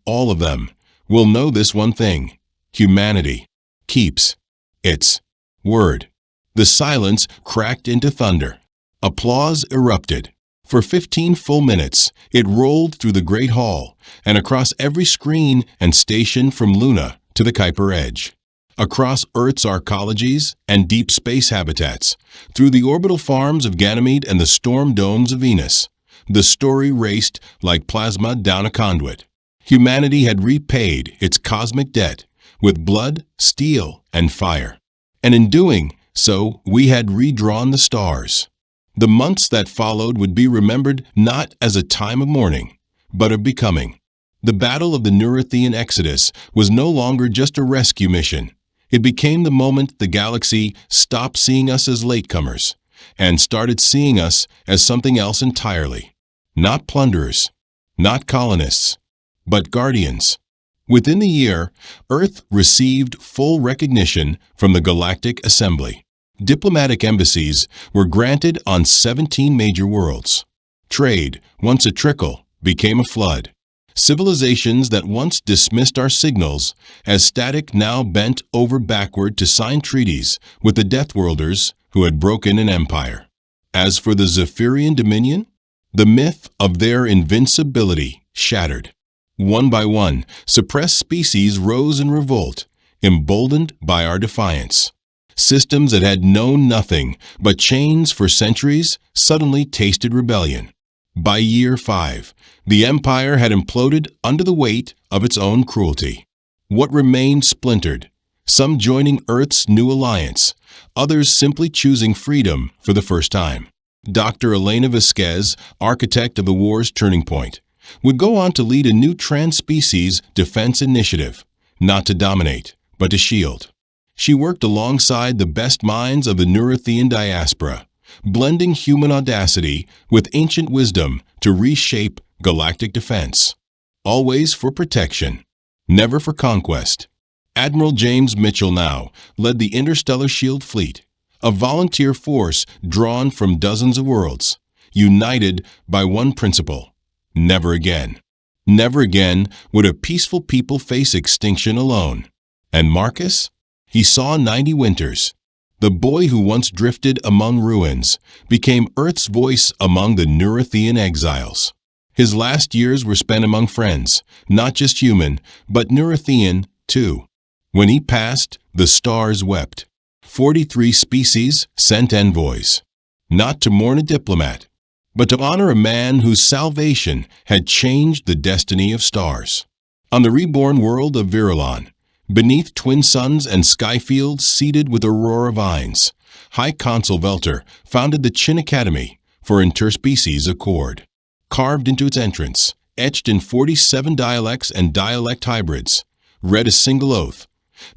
will know this one thing: humanity keeps its word. The silence cracked into thunder. Applause erupted. For 15 full minutes, it rolled through the Great Hall and across every screen and station from Luna to the Kuiper Edge, across Earth's arcologies and deep space habitats, through the orbital farms of Ganymede and the storm domes of Venus. The story raced like plasma down a conduit. Humanity had repaid its cosmic debt with blood, steel, and fire. And in doing so, we had redrawn the stars. The months that followed would be remembered not as a time of mourning, but of becoming. The Battle of the Neurithian Exodus was no longer just a rescue mission. It became the moment the galaxy stopped seeing us as latecomers and started seeing us as something else entirely. Not plunderers, not colonists, but guardians. Within the year, Earth received full recognition from the Galactic Assembly. Diplomatic embassies were granted on 17 major worlds. Trade, once a trickle, became a flood. Civilizations that once dismissed our signals as static now bent over backward to sign treaties with the Deathworlders who had broken an empire. As for the Zephyrian Dominion, the myth of their invincibility shattered. One by one, suppressed species rose in revolt, emboldened by our defiance. Systems that had known nothing but chains for centuries suddenly tasted rebellion. By year 5, the empire had imploded under the weight of its own cruelty. What remained splintered, some joining Earth's new alliance, others simply choosing freedom for the first time. Dr. Elena Vasquez, architect of the war's turning point, would go on to lead a new trans-species defense initiative, not to dominate, but to shield. She worked alongside the best minds of the Neurithian diaspora, blending human audacity with ancient wisdom to reshape galactic defense. Always for protection, never for conquest. Admiral James Mitchell now led the Interstellar Shield Fleet, a volunteer force drawn from dozens of worlds, united by one principle: never again. Never again would a peaceful people face extinction alone. And Marcus? He saw 90 winters. The boy who once drifted among ruins became Earth's voice among the Neurithian exiles. His last years were spent among friends, not just human, but Neurithian, too. When he passed, the stars wept. 43 species sent envoys, not to mourn a diplomat, but to honor a man whose salvation had changed the destiny of stars. On the reborn world of Virulon, beneath twin suns and sky fields seeded with aurora vines, High Consul Velter founded the Chin Academy for Interspecies Accord. Carved into its entrance, etched in 47 dialects and dialect hybrids, read a single oath: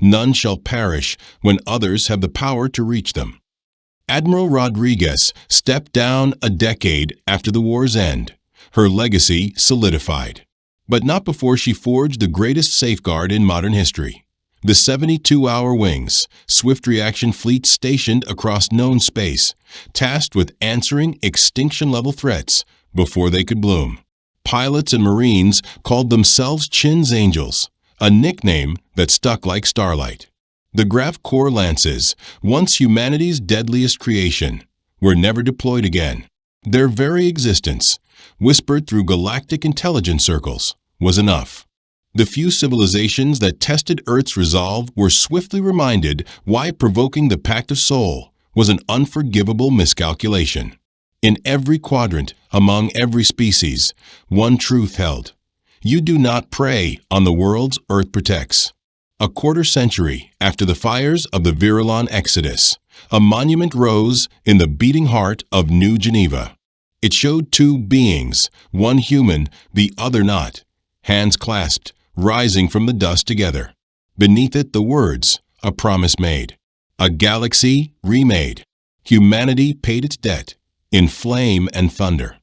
none shall perish when others have the power to reach them. Admiral Rodriguez stepped down a decade after the war's end, her legacy solidified. But not before she forged the greatest safeguard in modern history: The 72-hour wings, swift reaction fleet stationed across known space, tasked with answering extinction-level threats before they could bloom. Pilots and Marines called themselves Chin's Angels, a nickname that stuck like starlight. The Grav Corps Lances, once humanity's deadliest creation, were never deployed again. Their very existence, whispered through galactic intelligence circles, was enough. The few civilizations that tested Earth's resolve were swiftly reminded why provoking the Pact of Soul was an unforgivable miscalculation. In every quadrant, among every species, one truth held. You do not prey on the worlds Earth protects. A quarter century after the fires of the Virilon Exodus, a monument rose in the beating heart of New Geneva. It showed two beings, one human, the other not, hands clasped, rising from the dust together. Beneath it the words, a promise made. A galaxy remade. Humanity paid its debt, in flame and thunder.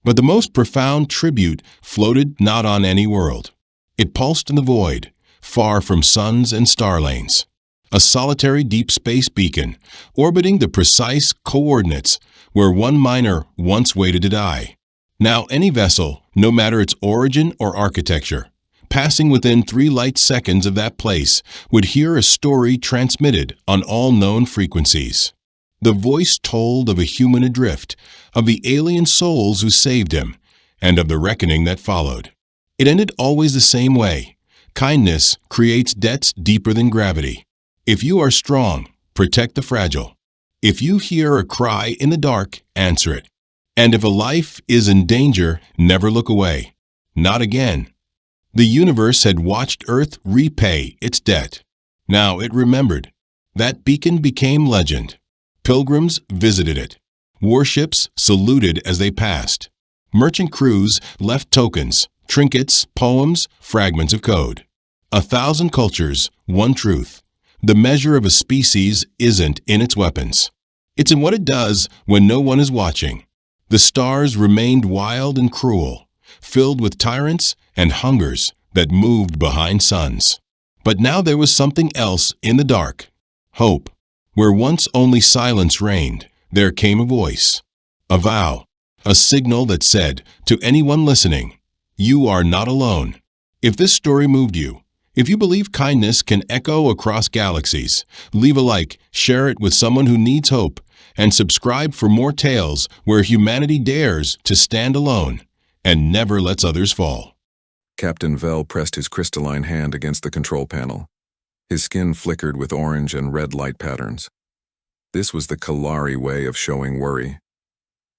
But the most profound tribute floated not on any world. It pulsed in the void, far from suns and star lanes. A solitary deep space beacon, orbiting the precise coordinates where one miner once waited to die. Now any vessel, no matter its origin or architecture, passing within 3 light seconds of that place would hear a story transmitted on all known frequencies. The voice told of a human adrift, of the alien souls who saved him, and of the reckoning that followed. It ended always the same way. Kindness creates debts deeper than gravity. If you are strong, protect the fragile. If you hear a cry in the dark, answer it. And if a life is in danger, never look away. Not again. The universe had watched Earth repay its debt. Now it remembered. That beacon became legend. Pilgrims visited it. Warships saluted as they passed. Merchant crews left tokens, trinkets, poems, fragments of code. 1,000 cultures, one truth. The measure of a species isn't in its weapons. It's in what it does when no one is watching. The stars remained wild and cruel, filled with tyrants and hungers that moved behind suns. But now there was something else in the dark. Hope. Where once only silence reigned, there came a voice. A vow. A signal that said, to anyone listening, you are not alone. If this story moved you, if you believe kindness can echo across galaxies, leave a like, share it with someone who needs hope, and subscribe for more tales where humanity dares to stand alone and never lets others fall. Captain Vell pressed his crystalline hand against the control panel. His skin flickered with orange and red light patterns. This was the Kalari way of showing worry.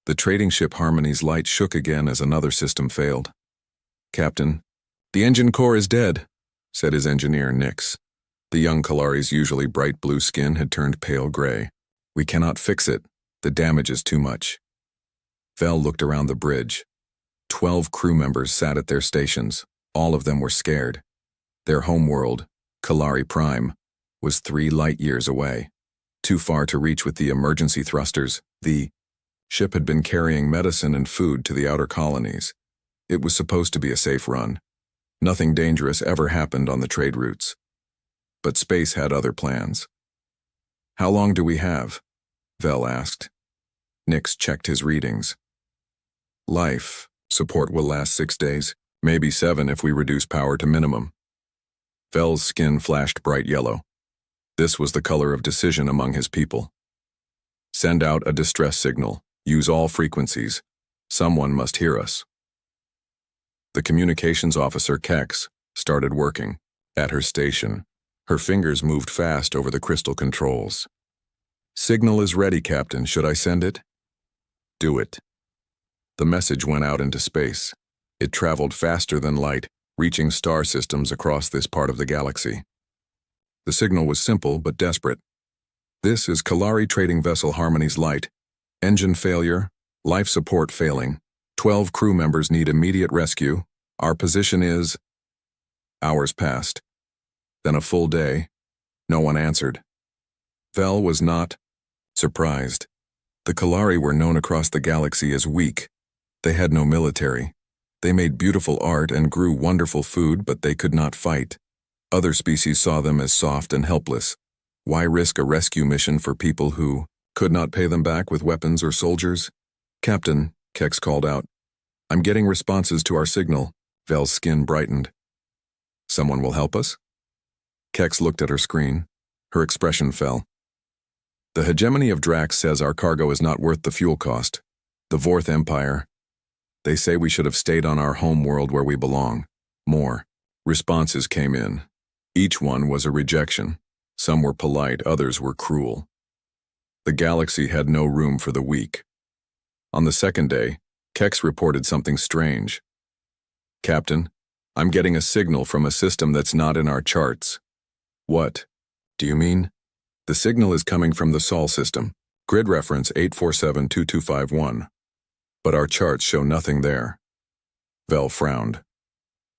The trading ship Harmony's light shook again as another system failed. "Captain, the engine core is dead," said his engineer, Nix. The young Kalari's usually bright blue skin had turned pale gray. "We cannot fix it. The damage is too much." Vell looked around the bridge. 12 crew members sat at their stations. All of them were scared. Their homeworld, Kalari Prime, was 3 light years away. Too far to reach with the emergency thrusters. The ship had been carrying medicine and food to the outer colonies. It was supposed to be a safe run. Nothing dangerous ever happened on the trade routes. But space had other plans. "How long do we have?" Vell asked. Nix checked his readings. "Life support will last 6 days, maybe 7 if we reduce power to minimum." Vell's skin flashed bright yellow. This was the color of decision among his people. "Send out a distress signal. Use all frequencies. Someone must hear us." The communications officer, Kex, started working. At her station, her fingers moved fast over the crystal controls. "Signal is ready, Captain. Should I send it?" "Do it." The message went out into space. It traveled faster than light, reaching star systems across this part of the galaxy. The signal was simple but desperate. "This is Kalari trading vessel Harmony's light. Engine failure, life support failing. 12 crew members need immediate rescue. Our position is..." Hours passed. Then a full day. No one answered. Vell was not surprised. The Kalari were known across the galaxy as weak. They had no military. They made beautiful art and grew wonderful food, but they could not fight. Other species saw them as soft and helpless. Why risk a rescue mission for people who could not pay them back with weapons or soldiers? "Captain," Kex called out. "I'm getting responses to our signal." Vel's skin brightened. "Someone will help us?" Kex looked at her screen. Her expression fell. "The hegemony of Drax says our cargo is not worth the fuel cost. The Vorth Empire. They say we should have stayed on our home world where we belong." More responses came in. Each one was a rejection. Some were polite, others were cruel. The galaxy had no room for the weak. On the second day, Kex reported something strange. "Captain, I'm getting a signal from a system that's not in our charts." "What do you mean?" "The signal is coming from the Sol system, grid reference 8472251. But our charts show nothing there." Vel frowned.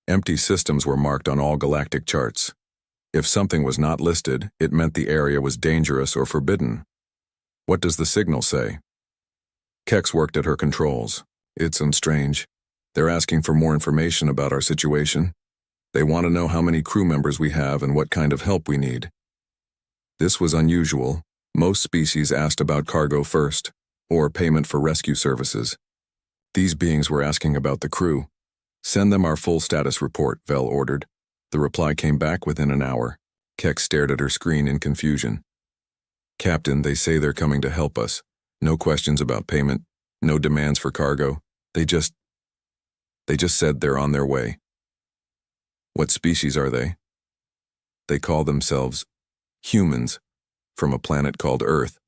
Empty systems were marked on all galactic charts. If something was not listed, it meant the area was dangerous or forbidden. "What does the signal say?" Kex worked at her controls. "It's strange. They're asking for more information about our situation. They want to know how many crew members we have and what kind of help we need." This was unusual. Most species asked about cargo first, or payment for rescue services. These beings were asking about the crew. "Send them our full status report," Vel ordered. The reply came back within an hour. Kex stared at her screen in confusion. "Captain, they say they're coming to help us. No questions about payment, no demands for cargo. They just said they're on their way." "What species are they?" "They call themselves humans, from a planet called Earth."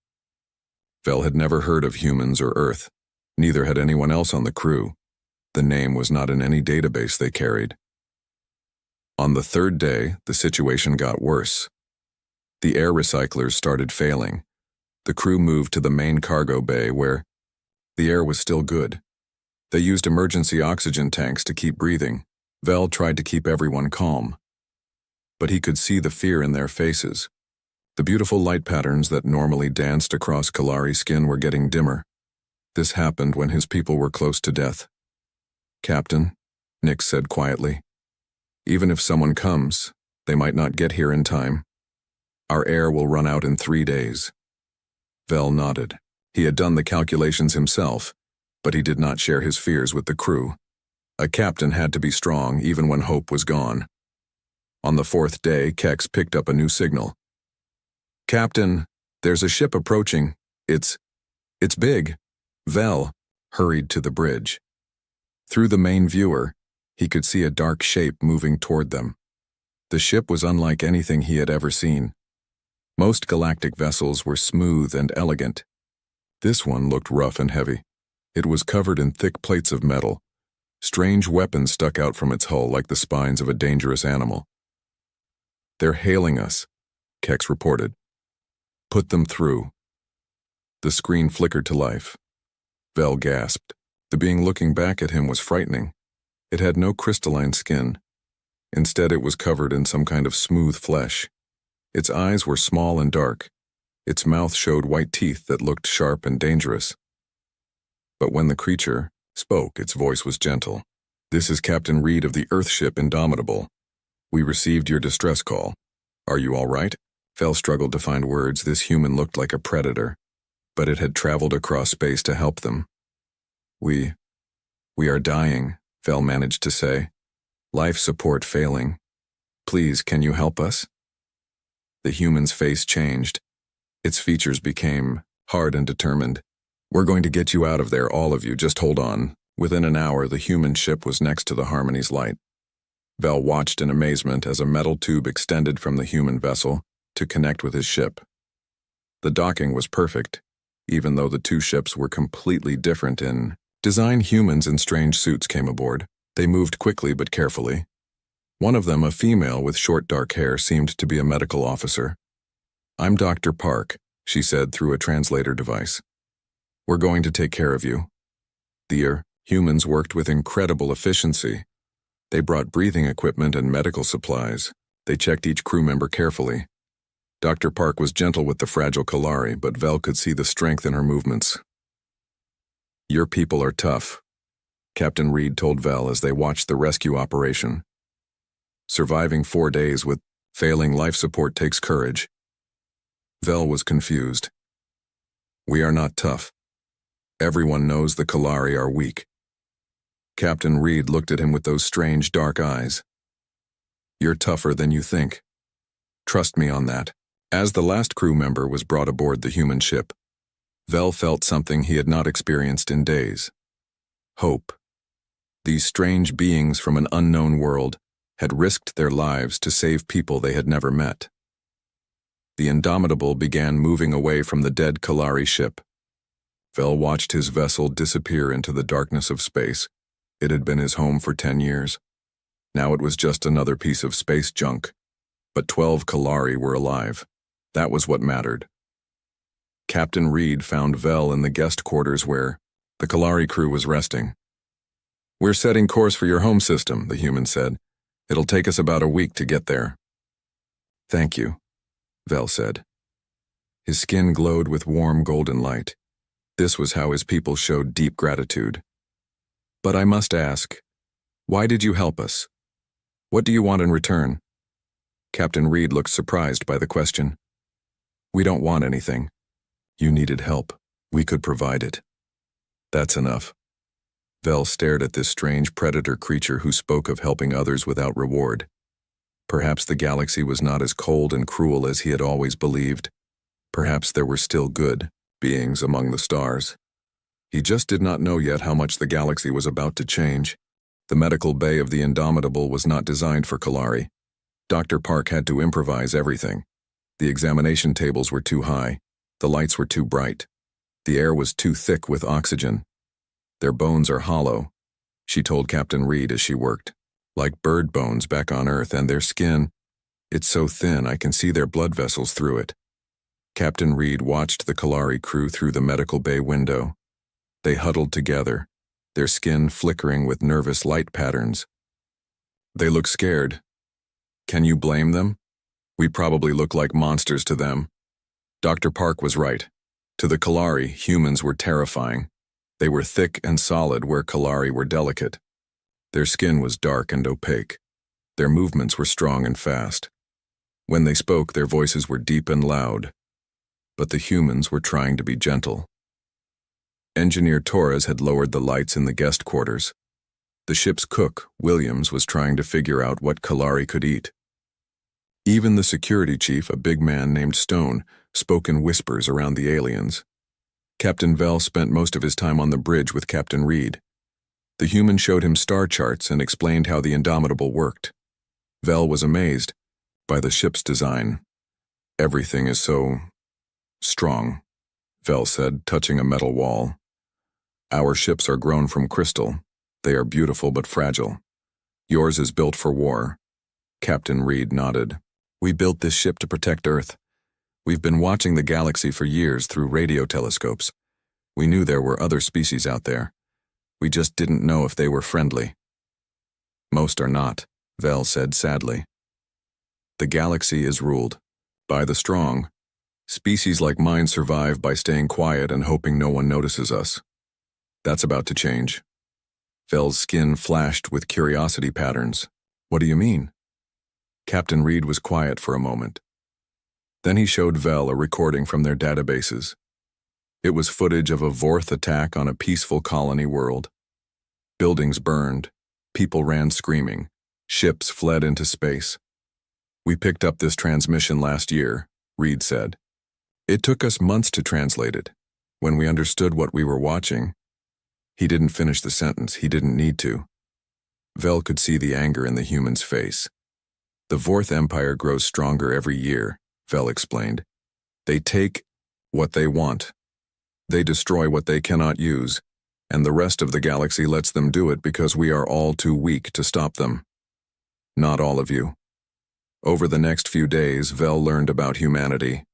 Vel had never heard of humans or Earth. Neither had anyone else on the crew. The name was not in any database they carried. On the third day, the situation got worse. The air recyclers started failing. The crew moved to the main cargo bay where the air was still good. They used emergency oxygen tanks to keep breathing. Vel tried to keep everyone calm. But he could see the fear in their faces. The beautiful light patterns that normally danced across Kalari's skin were getting dimmer. This happened when his people were close to death. "Captain," Nix said quietly, "even if someone comes, they might not get here in time. Our air will run out in 3 days." Vel nodded. He had done the calculations himself, but he did not share his fears with the crew. A captain had to be strong even when hope was gone. On the fourth day, Kex picked up a new signal. "Captain, there's a ship approaching. It's big." Vel hurried to the bridge. Through the main viewer, he could see a dark shape moving toward them. The ship was unlike anything he had ever seen. Most galactic vessels were smooth and elegant. This one looked rough and heavy. It was covered in thick plates of metal. Strange weapons stuck out from its hull like the spines of a dangerous animal. "They're hailing us," Kex reported. "Put them through." The screen flickered to life. Vel gasped. The being looking back at him was frightening. It had no crystalline skin. Instead, it was covered in some kind of smooth flesh. Its eyes were small and dark. Its mouth showed white teeth that looked sharp and dangerous. But when the creature spoke, its voice was gentle. "This is Captain Reed of the Earthship Indomitable. We received your distress call. Are you all right?" Vel struggled to find words. This human looked like a predator, but it had traveled across space to help them. We are dying," Vel managed to say. "Life support failing. Please, can you help us?" The human's face changed. Its features became hard and determined. "We're going to get you out of there, all of you. Just hold on." Within an hour, the human ship was next to the Harmony's light. Vel watched in amazement as a metal tube extended from the human vessel to connect with his ship. The docking was perfect, even though the two ships were completely different in design. Humans in strange suits came aboard. They moved quickly but carefully. One of them, a female with short dark hair, seemed to be a medical officer. "I'm Dr. Park," she said through a translator device. "We're going to take care of you." The humans worked with incredible efficiency. They brought breathing equipment and medical supplies. They checked each crew member carefully. Dr. Park was gentle with the fragile Kalari, but Vel could see the strength in her movements. "Your people are tough," Captain Reed told Vel as they watched the rescue operation. Surviving 4 days with Failing life support takes courage. Vel was confused. We are not tough. Everyone knows the Kalari are weak. Captain Reed looked at him with those strange dark eyes. You're tougher than you think. Trust me on that. As the last crew member was brought aboard the human ship, Vel felt something he had not experienced in days. Hope. These strange beings from an unknown world had risked their lives to save people they had never met. The Indomitable began moving away from the dead Kalari ship. Vel watched his vessel disappear into the darkness of space. It had been his home for 10 years. Now it was just another piece of space junk. But 12 Kalari were alive. That was what mattered. Captain Reed found Vel in the guest quarters where the Kalari crew was resting. We're setting course for your home system, the human said. It'll take us about a week to get there. Thank you, Vel said. His skin glowed with warm golden light. This was how his people showed deep gratitude. But I must ask, why did you help us? What do you want in return? Captain Reed looked surprised by the question. We don't want anything. You needed help. We could provide it. That's enough. Vel stared at this strange predator creature who spoke of helping others without reward. Perhaps the galaxy was not as cold and cruel as he had always believed. Perhaps there were still good beings among the stars. He just did not know yet how much the galaxy was about to change. The medical bay of the Indomitable was not designed for Kalari. Dr. Park had to improvise everything. The examination tables were too high. The lights were too bright. The air was too thick with oxygen. Their bones are hollow, she told Captain Reed as she worked. Like bird bones back on Earth, and their skin, it's so thin I can see their blood vessels through it. Captain Reed watched the Kalari crew through the medical bay window. They huddled together, their skin flickering with nervous light patterns. They look scared. Can you blame them? We probably look like monsters to them. Dr. Park was right. To the Kalari, humans were terrifying. They were thick and solid where Kalari were delicate. Their skin was dark and opaque. Their movements were strong and fast. When they spoke, their voices were deep and loud. But the humans were trying to be gentle. Engineer Torres had lowered the lights in the guest quarters. The ship's cook, Williams, was trying to figure out what Kalari could eat. Even the security chief, a big man named Stone, spoke in whispers around the aliens. Captain Vel spent most of his time on the bridge with Captain Reed. The human showed him star charts and explained how the Indomitable worked. Vel was amazed by the ship's design. Everything is so strong, Vel said, touching a metal wall. Our ships are grown from crystal. They are beautiful but fragile. Yours is built for war. Captain Reed nodded. We built this ship to protect Earth. We've been watching the galaxy for years through radio telescopes. We knew there were other species out there. We just didn't know if they were friendly. Most are not, Vel said sadly. The galaxy is ruled by the strong. Species like mine survive by staying quiet and hoping no one notices us. That's about to change. Vel's skin flashed with curiosity patterns. What do you mean? Captain Reed was quiet for a moment. Then he showed Vel a recording from their databases. It was footage of a Vorth attack on a peaceful colony world. Buildings burned, people ran screaming, ships fled into space. We picked up this transmission last year, Reed said. It took us months to translate it. When we understood what we were watching, he didn't finish the sentence, he didn't need to. Vel could see the anger in the human's face. The Vorth Empire grows stronger every year, Vel explained. They take what they want. They destroy what they cannot use, and the rest of the galaxy lets them do it because we are all too weak to stop them. Not all of you. Over the next few days, Vel learned about humanity.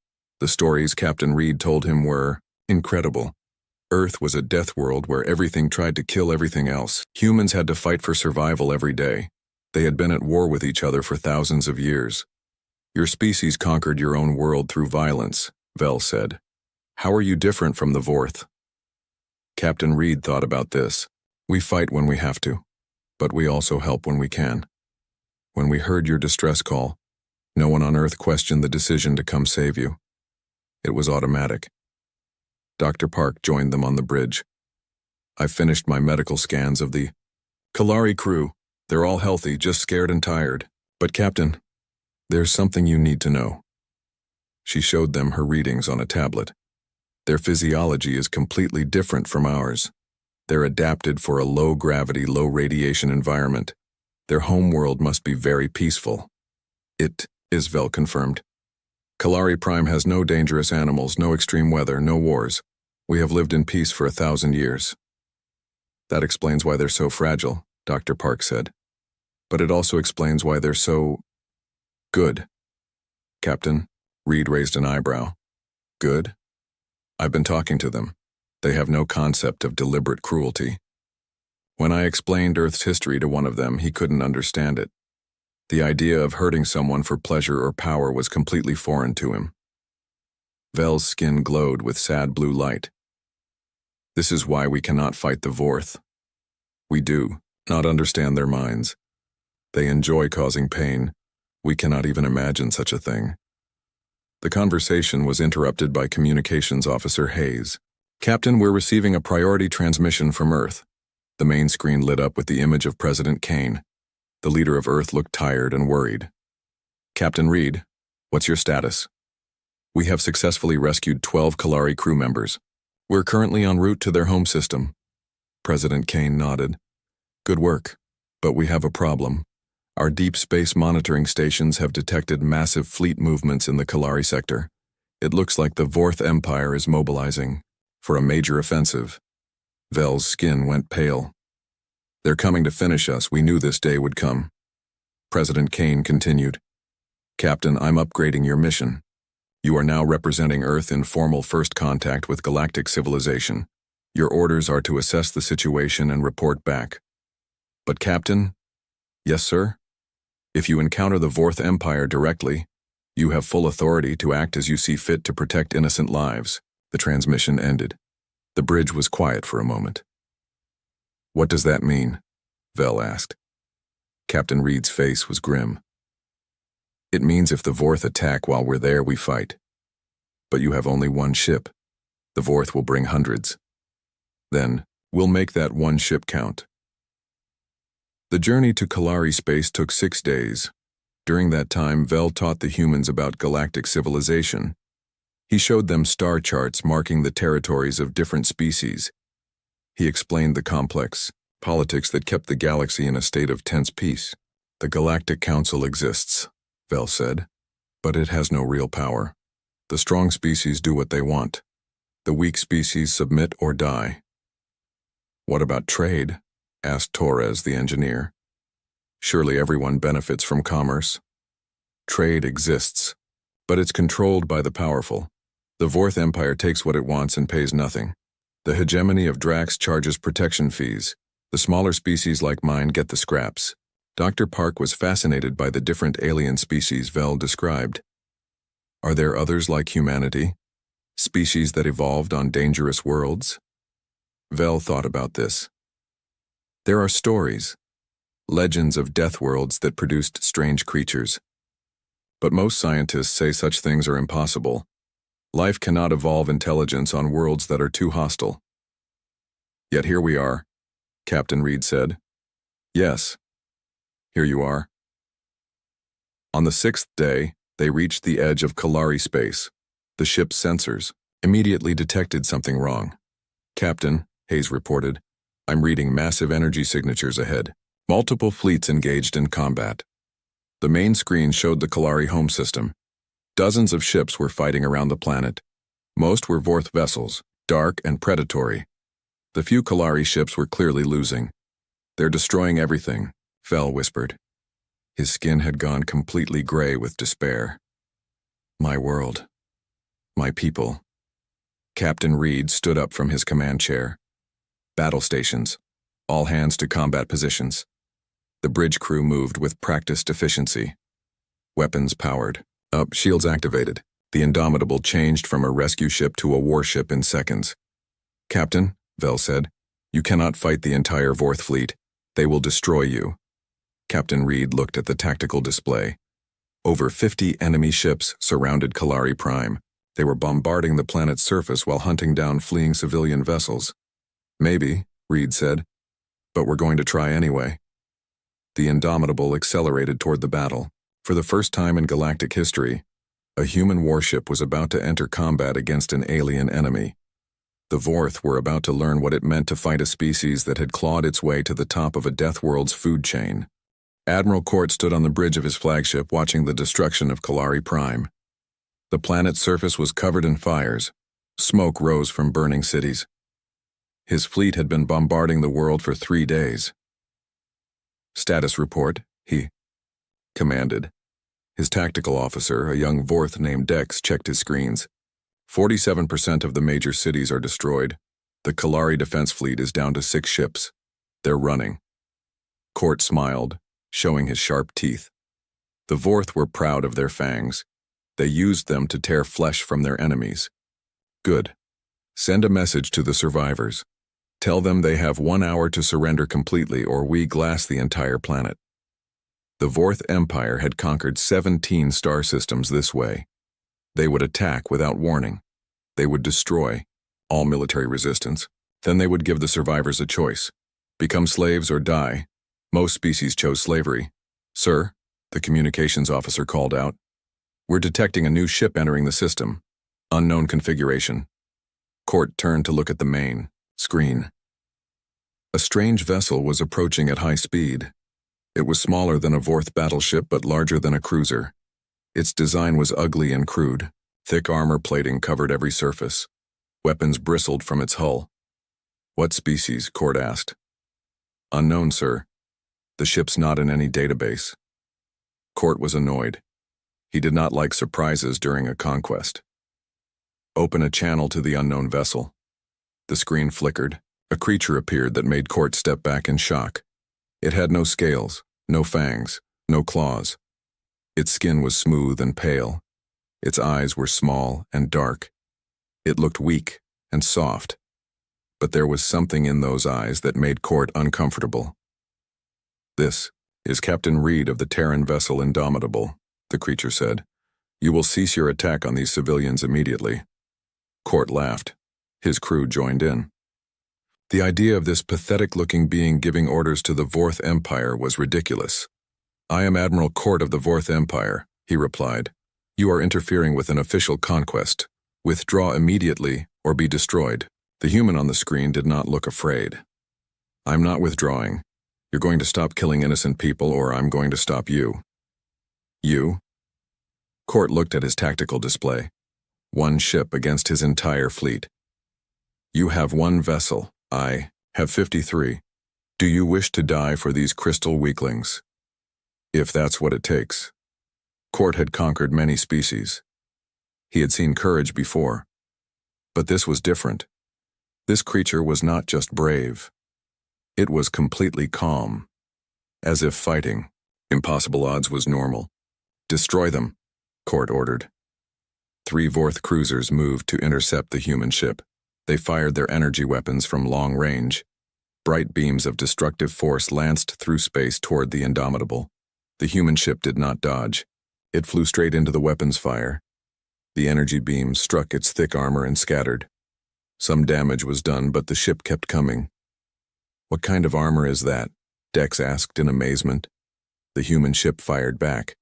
The stories Captain Reed told him were incredible. Earth was a death world where everything tried to kill everything else. Humans had to fight for survival every day. They had been at war with each other for thousands of years. Your species conquered your own world through violence, Vel said. How are you different from the Vorth? Captain Reed thought about this. We fight when we have to, but we also help when we can. When we heard your distress call, No one on Earth questioned the decision to come save you. It was automatic. Dr. Park joined them on the bridge. "I've finished my medical scans of the Kalari crew. They're all healthy, just scared and tired. But Captain, there's something you need to know." She showed them her readings on a tablet. "Their physiology is completely different from ours. They're adapted for a low-gravity, low-radiation environment. Their homeworld must be very peaceful." "It is," Vel confirmed. "Kalari Prime has no dangerous animals, no extreme weather, no wars. We have lived in peace for 1,000 years." "That explains why they're so fragile," Dr. Park said. "But it also explains why they're so good." "Captain," Reed raised an eyebrow. "Good?" "I've been talking to them. They have no concept of deliberate cruelty. When I explained Earth's history to one of them, he couldn't understand it. The idea of hurting someone for pleasure or power was completely foreign to him." Vel's skin glowed with sad blue light. "This is why we cannot fight the Vorth. We do not understand their minds. They enjoy causing pain. We cannot even imagine such a thing." The conversation was interrupted by Communications Officer Hayes. "Captain, we're receiving a priority transmission from Earth." The main screen lit up with the image of President Kane. The leader of Earth looked tired and worried. "Captain Reed, what's your status?" "We have successfully rescued 12 Kalari crew members. We're currently en route to their home system." President Kane nodded. "Good work, but we have a problem. Our deep space monitoring stations have detected massive fleet movements in the Kalari sector. It looks like the Vorth Empire is mobilizing for a major offensive." Vel's skin went pale. "They're coming to finish us. We knew this day would come." President Kane continued. "Captain, I'm upgrading your mission. You are now representing Earth in formal first contact with galactic civilization. Your orders are to assess the situation and report back." "But Captain..." "Yes, sir? If you encounter the Vorth Empire directly, you have full authority to act as you see fit to protect innocent lives." The transmission ended. The bridge was quiet for a moment. "What does that mean?" Vel asked. Captain Reed's face was grim. "It means if the Vorth attack while we're there, we fight. But you have only one ship. The Vorth will bring hundreds. Then, we'll make that one ship count." The journey to Kalari space took 6 days. During that time, Vel taught the humans about galactic civilization. He showed them star charts marking the territories of different species. He explained the complex politics that kept the galaxy in a state of tense peace. "The Galactic Council exists," Vel said, "but it has no real power. The strong species do what they want. The weak species submit or die." "What about trade?" asked Torres, the engineer. "Surely everyone benefits from commerce." "Trade exists, but it's controlled by the powerful. The Vorth Empire takes what it wants and pays nothing. The hegemony of Drax charges protection fees. The smaller species like mine get the scraps." Dr. Park was fascinated by the different alien species Vel described. "Are there others like humanity? Species that evolved on dangerous worlds?" Vel thought about this. "There are stories, legends of death worlds that produced strange creatures. But most scientists say such things are impossible. Life cannot evolve intelligence on worlds that are too hostile." "Yet here we are," Captain Reed said. "Yes, here you are." On the 6th day, they reached the edge of Kalari space. The ship's sensors immediately detected something wrong. "Captain," Hayes reported, "I'm reading massive energy signatures ahead. Multiple fleets engaged in combat." The main screen showed the Kalari home system. Dozens of ships were fighting around the planet. Most were Vorth vessels, dark and predatory. The few Kalari ships were clearly losing. "They're destroying everything," Vel whispered. His skin had gone completely gray with despair. "My world. My people." Captain Reed stood up from his command chair. "Battle stations. All hands to combat positions." The bridge crew moved with practiced efficiency. Weapons powered. Up, shields activated. The Indomitable changed from a rescue ship to a warship in seconds. "Captain," Vel said, "you cannot fight the entire Vorth fleet. They will destroy you." Captain Reed looked at the tactical display. Over 50 enemy ships surrounded Kalari Prime. They were bombarding the planet's surface while hunting down fleeing civilian vessels. Maybe, Reed said, but we're going to try anyway. The Indomitable accelerated toward the battle. For the first time in galactic history, a human warship was about to enter combat against an alien enemy. The Vorth were about to learn what it meant to fight a species that had clawed its way to the top of a death world's food chain. Admiral Court stood on the bridge of his flagship watching the destruction of Kalari Prime. The planet's surface was covered in fires. Smoke rose from burning cities. His fleet had been bombarding the world for 3 days. "Status report," he commanded. His tactical officer, a young Vorth named Dex, checked his screens. 47% of the major cities are destroyed. The Kalari defense fleet is down to 6 ships. They're running. Court smiled, showing his sharp teeth. The Vorth were proud of their fangs. They used them to tear flesh from their enemies. Good. Send a message to the survivors. Tell them they have 1 hour to surrender completely or we glass the entire planet. The Vorth Empire had conquered 17 star systems this way. They would attack without warning. They would destroy all military resistance. Then they would give the survivors a choice. Become slaves or die. Most species chose slavery. "Sir," the communications officer called out. "We're detecting a new ship entering the system. Unknown configuration." Court turned to look at the main screen. A strange vessel was approaching at high speed. It was smaller than a Vorth battleship but larger than a cruiser. Its design was ugly and crude. Thick armor plating covered every surface. Weapons bristled from its hull. "What species?" Court asked. "Unknown, sir. The ship's not in any database." Court was annoyed. He did not like surprises during a conquest. "Open a channel to the unknown vessel." The screen flickered. A creature appeared that made Court step back in shock. It had no scales, no fangs, no claws. Its skin was smooth and pale. Its eyes were small and dark. It looked weak and soft. But there was something in those eyes that made Court uncomfortable. "This is Captain Reed of the Terran vessel Indomitable," the creature said. "You will cease your attack on these civilians immediately." Court laughed. His crew joined in. The idea of this pathetic-looking being giving orders to the Vorth Empire was ridiculous. "I am Admiral Court of the Vorth Empire," he replied. "You are interfering with an official conquest. Withdraw immediately or be destroyed." The human on the screen did not look afraid. "I'm not withdrawing. You're going to stop killing innocent people or I'm going to stop you." "You?" Court looked at his tactical display. 1 ship against his entire fleet. "You have 1 vessel. I have 53. Do you wish to die for these crystal weaklings?" "If that's what it takes." Court had conquered many species. He had seen courage before. But this was different. This creature was not just brave. It was completely calm. As if fighting impossible odds was normal. "Destroy them," Court ordered. 3 Vorth cruisers moved to intercept the human ship. They fired their energy weapons from long range. Bright beams of destructive force lanced through space toward the Indomitable. The human ship did not dodge. It flew straight into the weapons fire. The energy beams struck its thick armor and scattered. Some damage was done, but the ship kept coming. "What kind of armor is that?" Dex asked in amazement. The human ship fired back.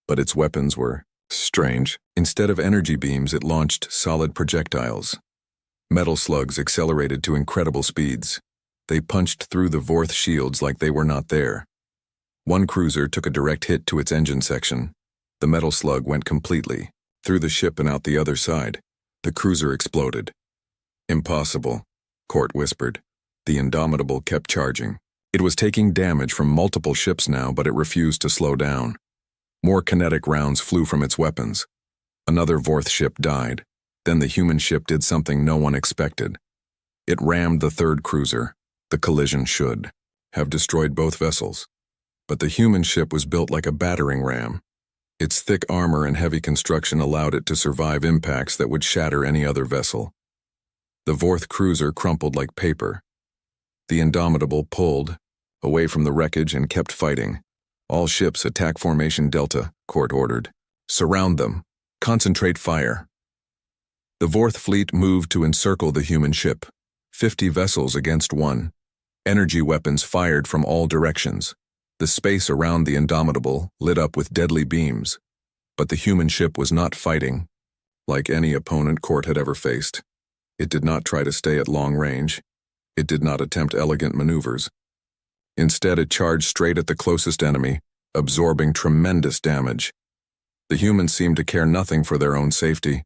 But its weapons were strange. Instead of energy beams, it launched solid projectiles. Metal slugs accelerated to incredible speeds. They punched through the Vorth shields like they were not there. 1 cruiser took a direct hit to its engine section. The metal slug went completely through the ship and out the other side. The cruiser exploded. "Impossible," Court whispered. The Indomitable kept charging. It was taking damage from multiple ships now, but it refused to slow down. More kinetic rounds flew from its weapons. Another Vorth ship died. Then the human ship did something no one expected. It rammed the 3rd cruiser. The collision should have destroyed both vessels. But the human ship was built like a battering ram. Its thick armor and heavy construction allowed it to survive impacts that would shatter any other vessel. The Vorth cruiser crumpled like paper. The Indomitable pulled away from the wreckage and kept fighting. All ships attack formation Delta, Court ordered. Surround them. Concentrate fire. The Vorth fleet moved to encircle the human ship. 50 vessels against one. Energy weapons fired from all directions. The space around the Indomitable lit up with deadly beams. But the human ship was not fighting. Like any opponent Court had ever faced, it did not try to stay at long range. It did not attempt elegant maneuvers. Instead, it charged straight at the closest enemy, absorbing tremendous damage. The humans seemed to care nothing for their own safety.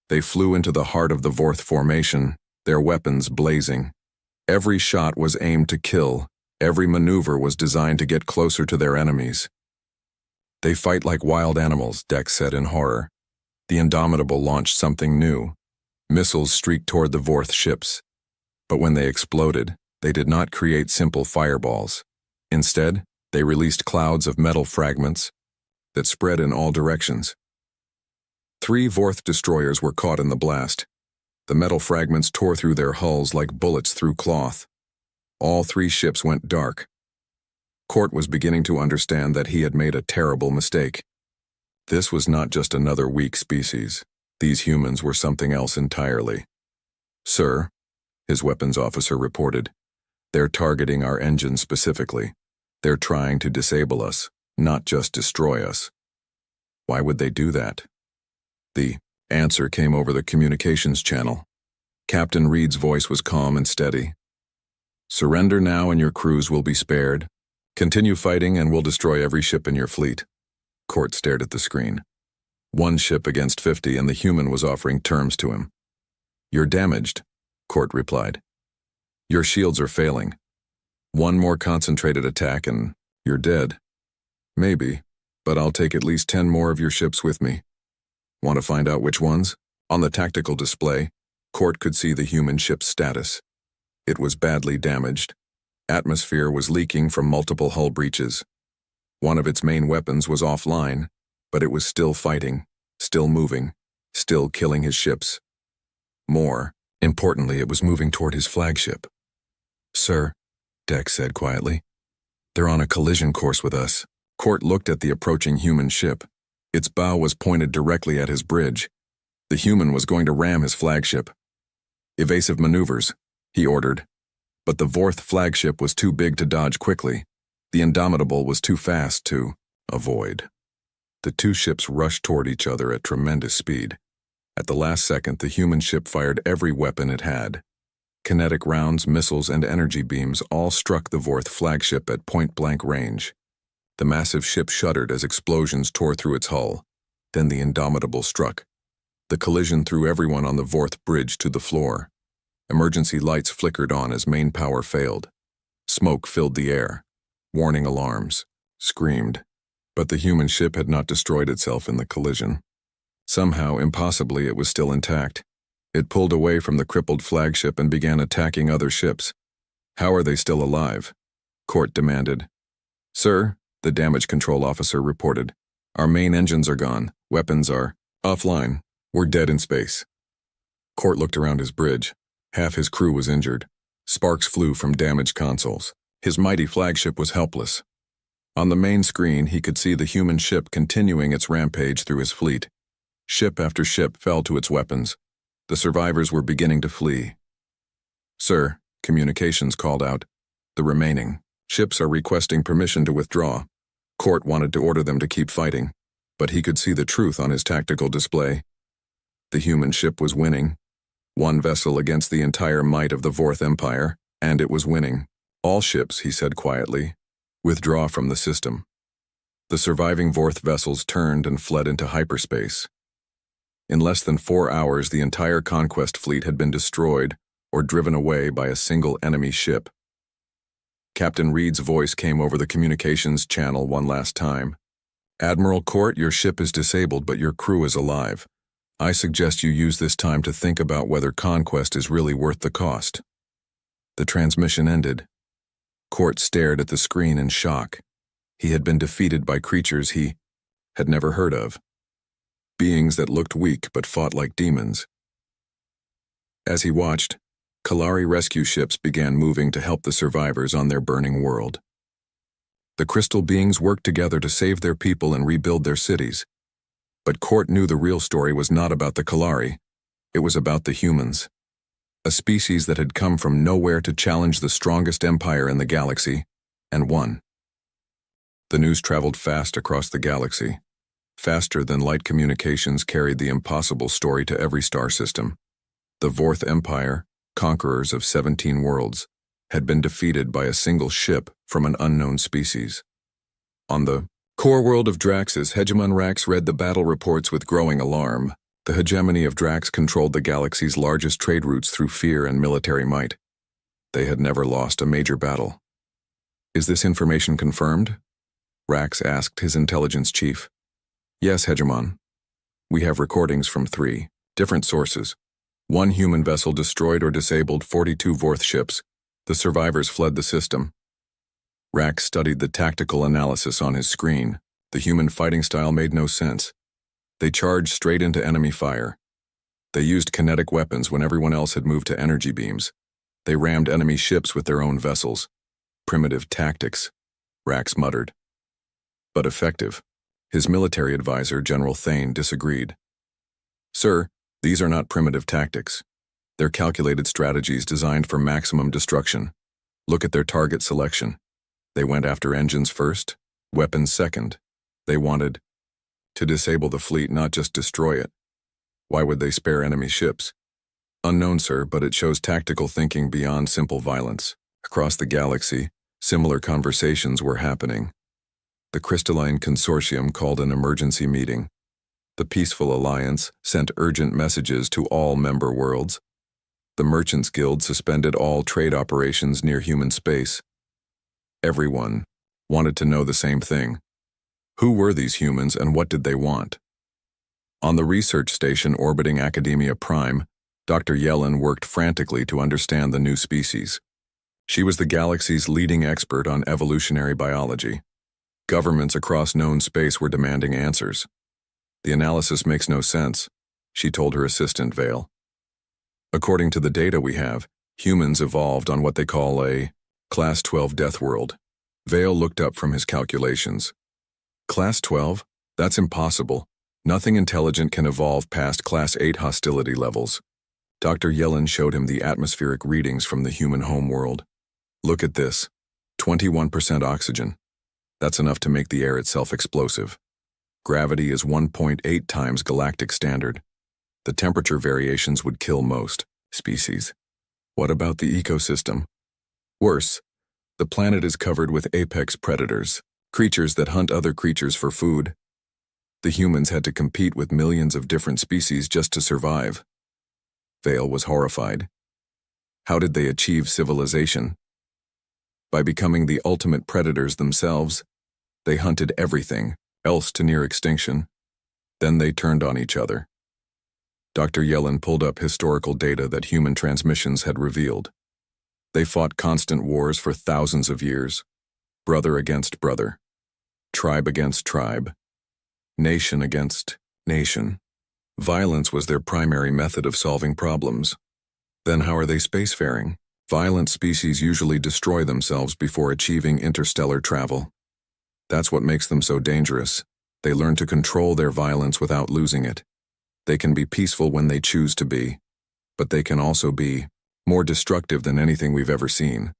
They flew into the heart of the Vorth formation, their weapons blazing. Every shot was aimed to kill. Every maneuver was designed to get closer to their enemies. They fight like wild animals, Dex said in horror. The Indomitable launched something new. Missiles streaked toward the Vorth ships. But when they exploded, they did not create simple fireballs. Instead, they released clouds of metal fragments that spread in all directions. 3 Vorth destroyers were caught in the blast. The metal fragments tore through their hulls like bullets through cloth. All 3 ships went dark. Court was beginning to understand that he had made a terrible mistake. This was not just another weak species. These humans were something else entirely. Sir, his weapons officer reported, they're targeting our engine specifically. They're trying to disable us, not just destroy us. Why would they do that? The answer came over the communications channel. Captain Reed's voice was calm and steady. Surrender now and your crews will be spared. Continue fighting and we'll destroy every ship in your fleet. Court stared at the screen. 1 ship against 50 and the human was offering terms to him. You're damaged, Court replied. Your shields are failing. 1 more concentrated attack and you're dead. Maybe, but I'll take at least 10 more of your ships with me. Want to find out which ones? On the tactical display, Court could see the human ship's status. It was badly damaged. Atmosphere was leaking from multiple hull breaches. One of its main weapons was offline, but it was still fighting, still moving, still killing his ships. More importantly, it was moving toward his flagship. Sir, Dex said quietly, they're on a collision course with us. Court looked at the approaching human ship. Its bow was pointed directly at his bridge. The human was going to ram his flagship. Evasive maneuvers, he ordered. But the Vorth flagship was too big to dodge quickly. The Indomitable was too fast to avoid. The 2 ships rushed toward each other at tremendous speed. At the last second, the human ship fired every weapon it had. Kinetic rounds, missiles, and energy beams all struck the Vorth flagship at point-blank range. The massive ship shuddered as explosions tore through its hull. Then the Indomitable struck. The collision threw everyone on the Vorth bridge to the floor. Emergency lights flickered on as main power failed. Smoke filled the air. Warning alarms screamed. But the human ship had not destroyed itself in the collision. Somehow, impossibly, it was still intact. It pulled away from the crippled flagship and began attacking other ships. How are they still alive? Court demanded. Sir, the damage control officer reported. Our main engines are gone. Weapons are offline. We're dead in space. Court looked around his bridge. Half his crew was injured. Sparks flew from damaged consoles. His mighty flagship was helpless. On the main screen, he could see the human ship continuing its rampage through his fleet. Ship after ship fell to its weapons. The survivors were beginning to flee. Sir, communications called out. The remaining ships are requesting permission to withdraw. Court wanted to order them to keep fighting, but he could see the truth on his tactical display. The human ship was winning. 1 vessel against the entire might of the Vorth Empire, and it was winning. All ships, he said quietly, withdraw from the system. The surviving Vorth vessels turned and fled into hyperspace. In less than 4 hours, the entire conquest fleet had been destroyed or driven away by a single enemy ship. Captain Reed's voice came over the communications channel one last time. Admiral Court, your ship is disabled, but your crew is alive. I suggest you use this time to think about whether conquest is really worth the cost. The transmission ended. Court stared at the screen in shock. He had been defeated by creatures he had never heard of. Beings that looked weak but fought like demons. As he watched, Kalari rescue ships began moving to help the survivors on their burning world. The crystal beings worked together to save their people and rebuild their cities. But Court knew the real story was not about the Kalari. It was about the humans. A species that had come from nowhere to challenge the strongest empire in the galaxy, and won. The news traveled fast across the galaxy. Faster than light communications carried the impossible story to every star system. The Vorth Empire, conquerors of 17 worlds, had been defeated by a single ship from an unknown species. On the core world of Drax's hegemon, Rax read the battle reports with growing alarm. The hegemony of Drax controlled the galaxy's largest trade routes through fear and military might. They had never lost a major battle. Is this information confirmed? Rax asked his intelligence chief. Yes, hegemon. We have recordings from 3 different sources. 1 human vessel destroyed or disabled 42 Vorth ships. The survivors fled the system. Rax studied the tactical analysis on his screen. The human fighting style made no sense. They charged straight into enemy fire. They used kinetic weapons when everyone else had moved to energy beams. They rammed enemy ships with their own vessels. Primitive tactics, Rax muttered. But effective. His military advisor, General Thane, disagreed. Sir, these are not primitive tactics. They're calculated strategies designed for maximum destruction. Look at their target selection. They went after engines first, weapons second. They wanted to disable the fleet, not just destroy it. Why would they spare enemy ships? Unknown, sir, but it shows tactical thinking beyond simple violence. Across the galaxy, similar conversations were happening. The Crystalline Consortium called an emergency meeting. The Peaceful Alliance sent urgent messages to all member worlds. The Merchants Guild suspended all trade operations near human space. Everyone wanted to know the same thing. Who were these humans and what did they want? On the research station orbiting Academia Prime, Dr. Yellen worked frantically to understand the new species. She was the galaxy's leading expert on evolutionary biology. Governments across known space were demanding answers. The analysis makes no sense, she told her assistant, Vale. According to the data we have, humans evolved on what they call a Class 12 death world. Vale looked up from his calculations. Class 12? That's impossible. Nothing intelligent can evolve past Class 8 hostility levels. Dr. Yellen showed him the atmospheric readings from the human homeworld. Look at this. 21% oxygen. That's enough to make the air itself explosive. Gravity is 1.8 times galactic standard. The temperature variations would kill most species. What about the ecosystem? Worse, the planet is covered with apex predators, creatures that hunt other creatures for food. The humans had to compete with millions of different species just to survive. Vale was horrified. How did they achieve civilization? By becoming the ultimate predators themselves, they hunted everything else to near extinction. Then they turned on each other. Dr. Yellen pulled up historical data that human transmissions had revealed. They fought constant wars for thousands of years, brother against brother, tribe against tribe, nation against nation. Violence was their primary method of solving problems. Then how are they spacefaring? Violent species usually destroy themselves before achieving interstellar travel. That's what makes them so dangerous. They learn to control their violence without losing it. They can be peaceful when they choose to be, but they can also be more destructive than anything we've ever seen.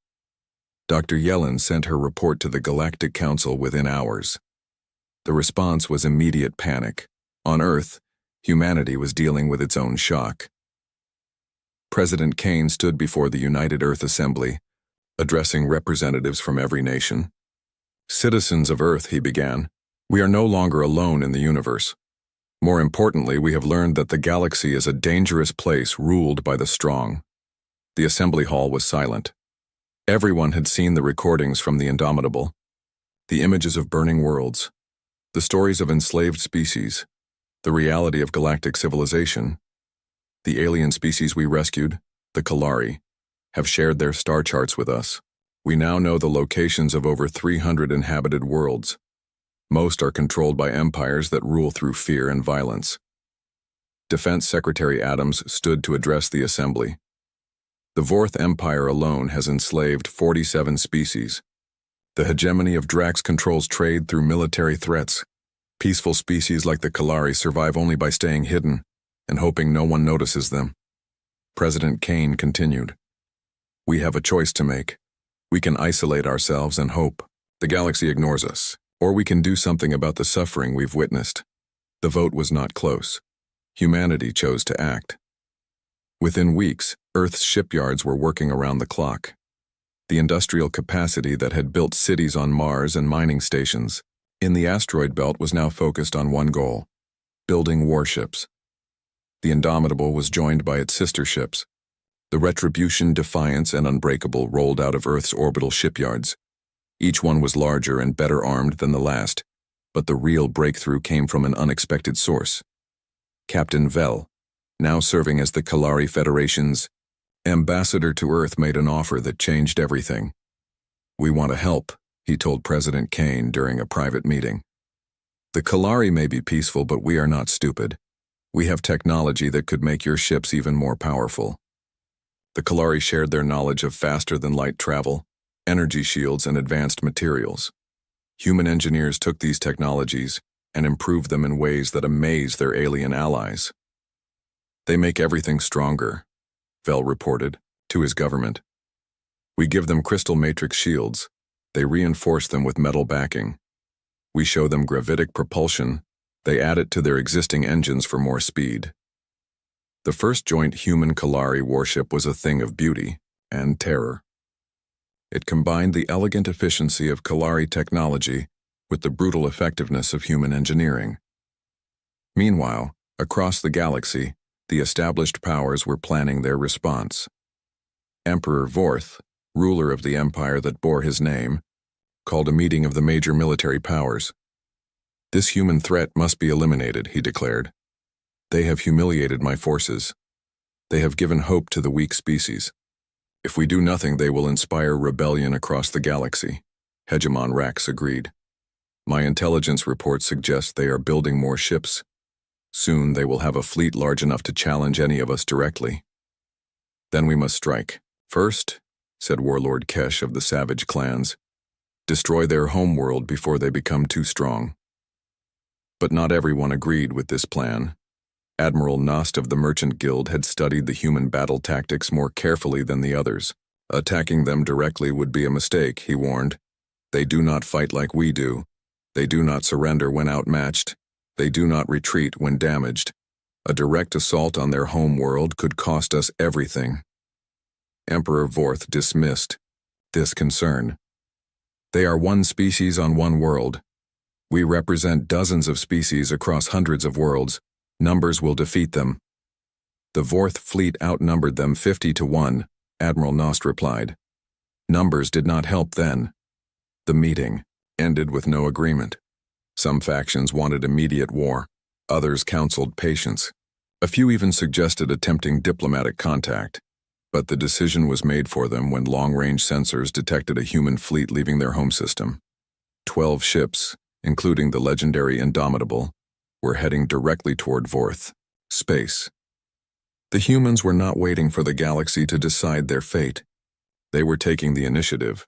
Dr. Yellen sent her report to the Galactic Council within hours. The response was immediate panic. On Earth, humanity was dealing with its own shock. President Kane stood before the United Earth Assembly, addressing representatives from every nation. Citizens of Earth, he began, we are no longer alone in the universe. More importantly, we have learned that the galaxy is a dangerous place ruled by the strong. The assembly hall was silent. Everyone had seen the recordings from the Indomitable, the images of burning worlds, the stories of enslaved species, the reality of galactic civilization. The alien species we rescued, the Kalari, have shared their star charts with us. We now know the locations of over 300 inhabited worlds. Most are controlled by empires that rule through fear and violence. Defense Secretary Adams stood to address the assembly. The Vorth Empire alone has enslaved 47 species. The hegemony of Drax controls trade through military threats. Peaceful species like the Kalari survive only by staying hidden and hoping no one notices them. President Kane continued. We have a choice to make. We can isolate ourselves and hope the galaxy ignores us, or we can do something about the suffering we've witnessed. The vote was not close. Humanity chose to act. Within weeks, Earth's shipyards were working around the clock. The industrial capacity that had built cities on Mars and mining stations in the asteroid belt was now focused on one goal: building warships. The Indomitable was joined by its sister ships. The Retribution, Defiance, and Unbreakable rolled out of Earth's orbital shipyards. Each one was larger and better armed than the last, but the real breakthrough came from an unexpected source. Captain Vel, now serving as the Kalari Federation's ambassador to Earth, made an offer that changed everything. We want to help, he told President Kane during a private meeting. The Kalari may be peaceful, but we are not stupid. We have technology that could make your ships even more powerful. The Kalari shared their knowledge of faster-than-light travel, energy shields, and advanced materials. Human engineers took these technologies and improved them in ways that amazed their alien allies. They make everything stronger, Vel reported to his government. We give them crystal matrix shields. They reinforce them with metal backing. We show them gravitic propulsion. They add it to their existing engines for more speed. The first joint human Kalari warship was a thing of beauty and terror. It combined the elegant efficiency of Kalari technology with the brutal effectiveness of human engineering. Meanwhile, across the galaxy, the established powers were planning their response. Emperor Vorth, ruler of the empire that bore his name, called a meeting of the major military powers. This human threat must be eliminated, he declared. They have humiliated my forces. They have given hope to the weak species. If we do nothing, they will inspire rebellion across the galaxy. Hegemon Rax agreed. My intelligence reports suggest they are building more ships. Soon they will have a fleet large enough to challenge any of us directly. Then we must strike. First, said Warlord Kesh of the Savage clans, destroy their homeworld before they become too strong. But not everyone agreed with this plan. Admiral Nost of the Merchant Guild had studied the human battle tactics more carefully than the others. Attacking them directly would be a mistake, he warned. They do not fight like we do. They do not surrender when outmatched. They do not retreat when damaged. A direct assault on their home world could cost us everything. Emperor Vorth dismissed this concern. They are one species on one world. We represent dozens of species across hundreds of worlds. Numbers will defeat them. The Vorth fleet outnumbered them 50-1, Admiral Nost replied. Numbers did not help then. The meeting ended with no agreement. Some factions wanted immediate war. Others counseled patience. A few even suggested attempting diplomatic contact. But the decision was made for them when long-range sensors detected a human fleet leaving their home system. 12 ships, including the legendary Indomitable, were heading directly toward Vorth, space. The humans were not waiting for the galaxy to decide their fate. They were taking the initiative.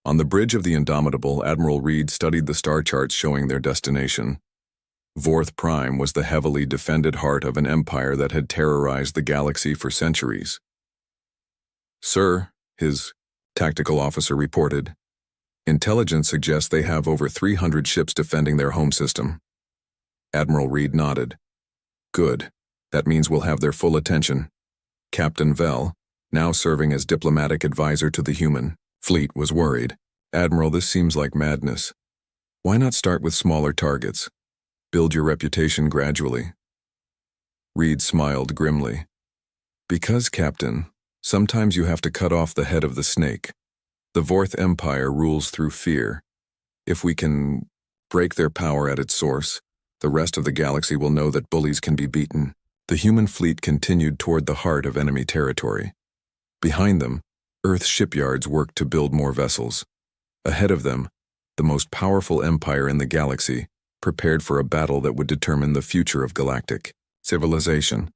On the bridge of the Indomitable, Admiral Reed studied the star charts showing their destination. Vorth Prime was the heavily defended heart of an empire that had terrorized the galaxy for centuries. Sir, his tactical officer reported, intelligence suggests they have over 300 ships defending their home system. Admiral Reed nodded. Good. That means we'll have their full attention. Captain Vel, now serving as diplomatic advisor to the human fleet, was worried. Admiral, this seems like madness. Why not start with smaller targets? Build your reputation gradually. Reed smiled grimly. Because, Captain, sometimes you have to cut off the head of the snake. The Vorth Empire rules through fear. If we can break their power at its source, the rest of the galaxy will know that bullies can be beaten. The human fleet continued toward the heart of enemy territory. Behind them, Earth's shipyards worked to build more vessels. Ahead of them, the most powerful empire in the galaxy prepared for a battle that would determine the future of galactic civilization.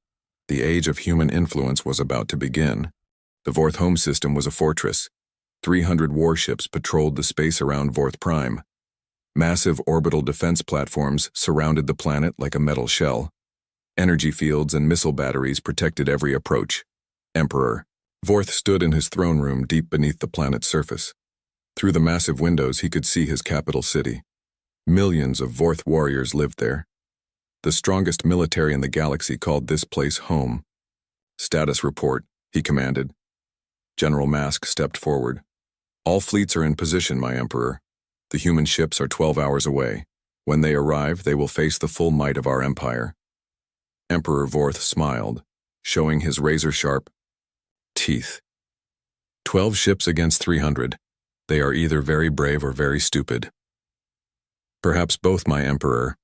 The age of human influence was about to begin. The Vorth home system was a fortress, 300 warships patrolled the space around Vorth Prime. Massive orbital defense platforms surrounded the planet like a metal shell. Energy fields and missile batteries protected every approach. Emperor. Vorth stood in his throne room deep beneath the planet's surface. Through the massive windows, he could see his capital city. Millions of Vorth warriors lived there. The strongest military in the galaxy called this place home. Status report, he commanded. General Mask stepped forward. All fleets are in position, my Emperor. The human ships are 12 hours away. When they arrive, they will face the full might of our empire. Emperor Vorth smiled, showing his razor-sharp teeth. 12 ships against 300. They are either very brave or very stupid. Perhaps both, my Emperor.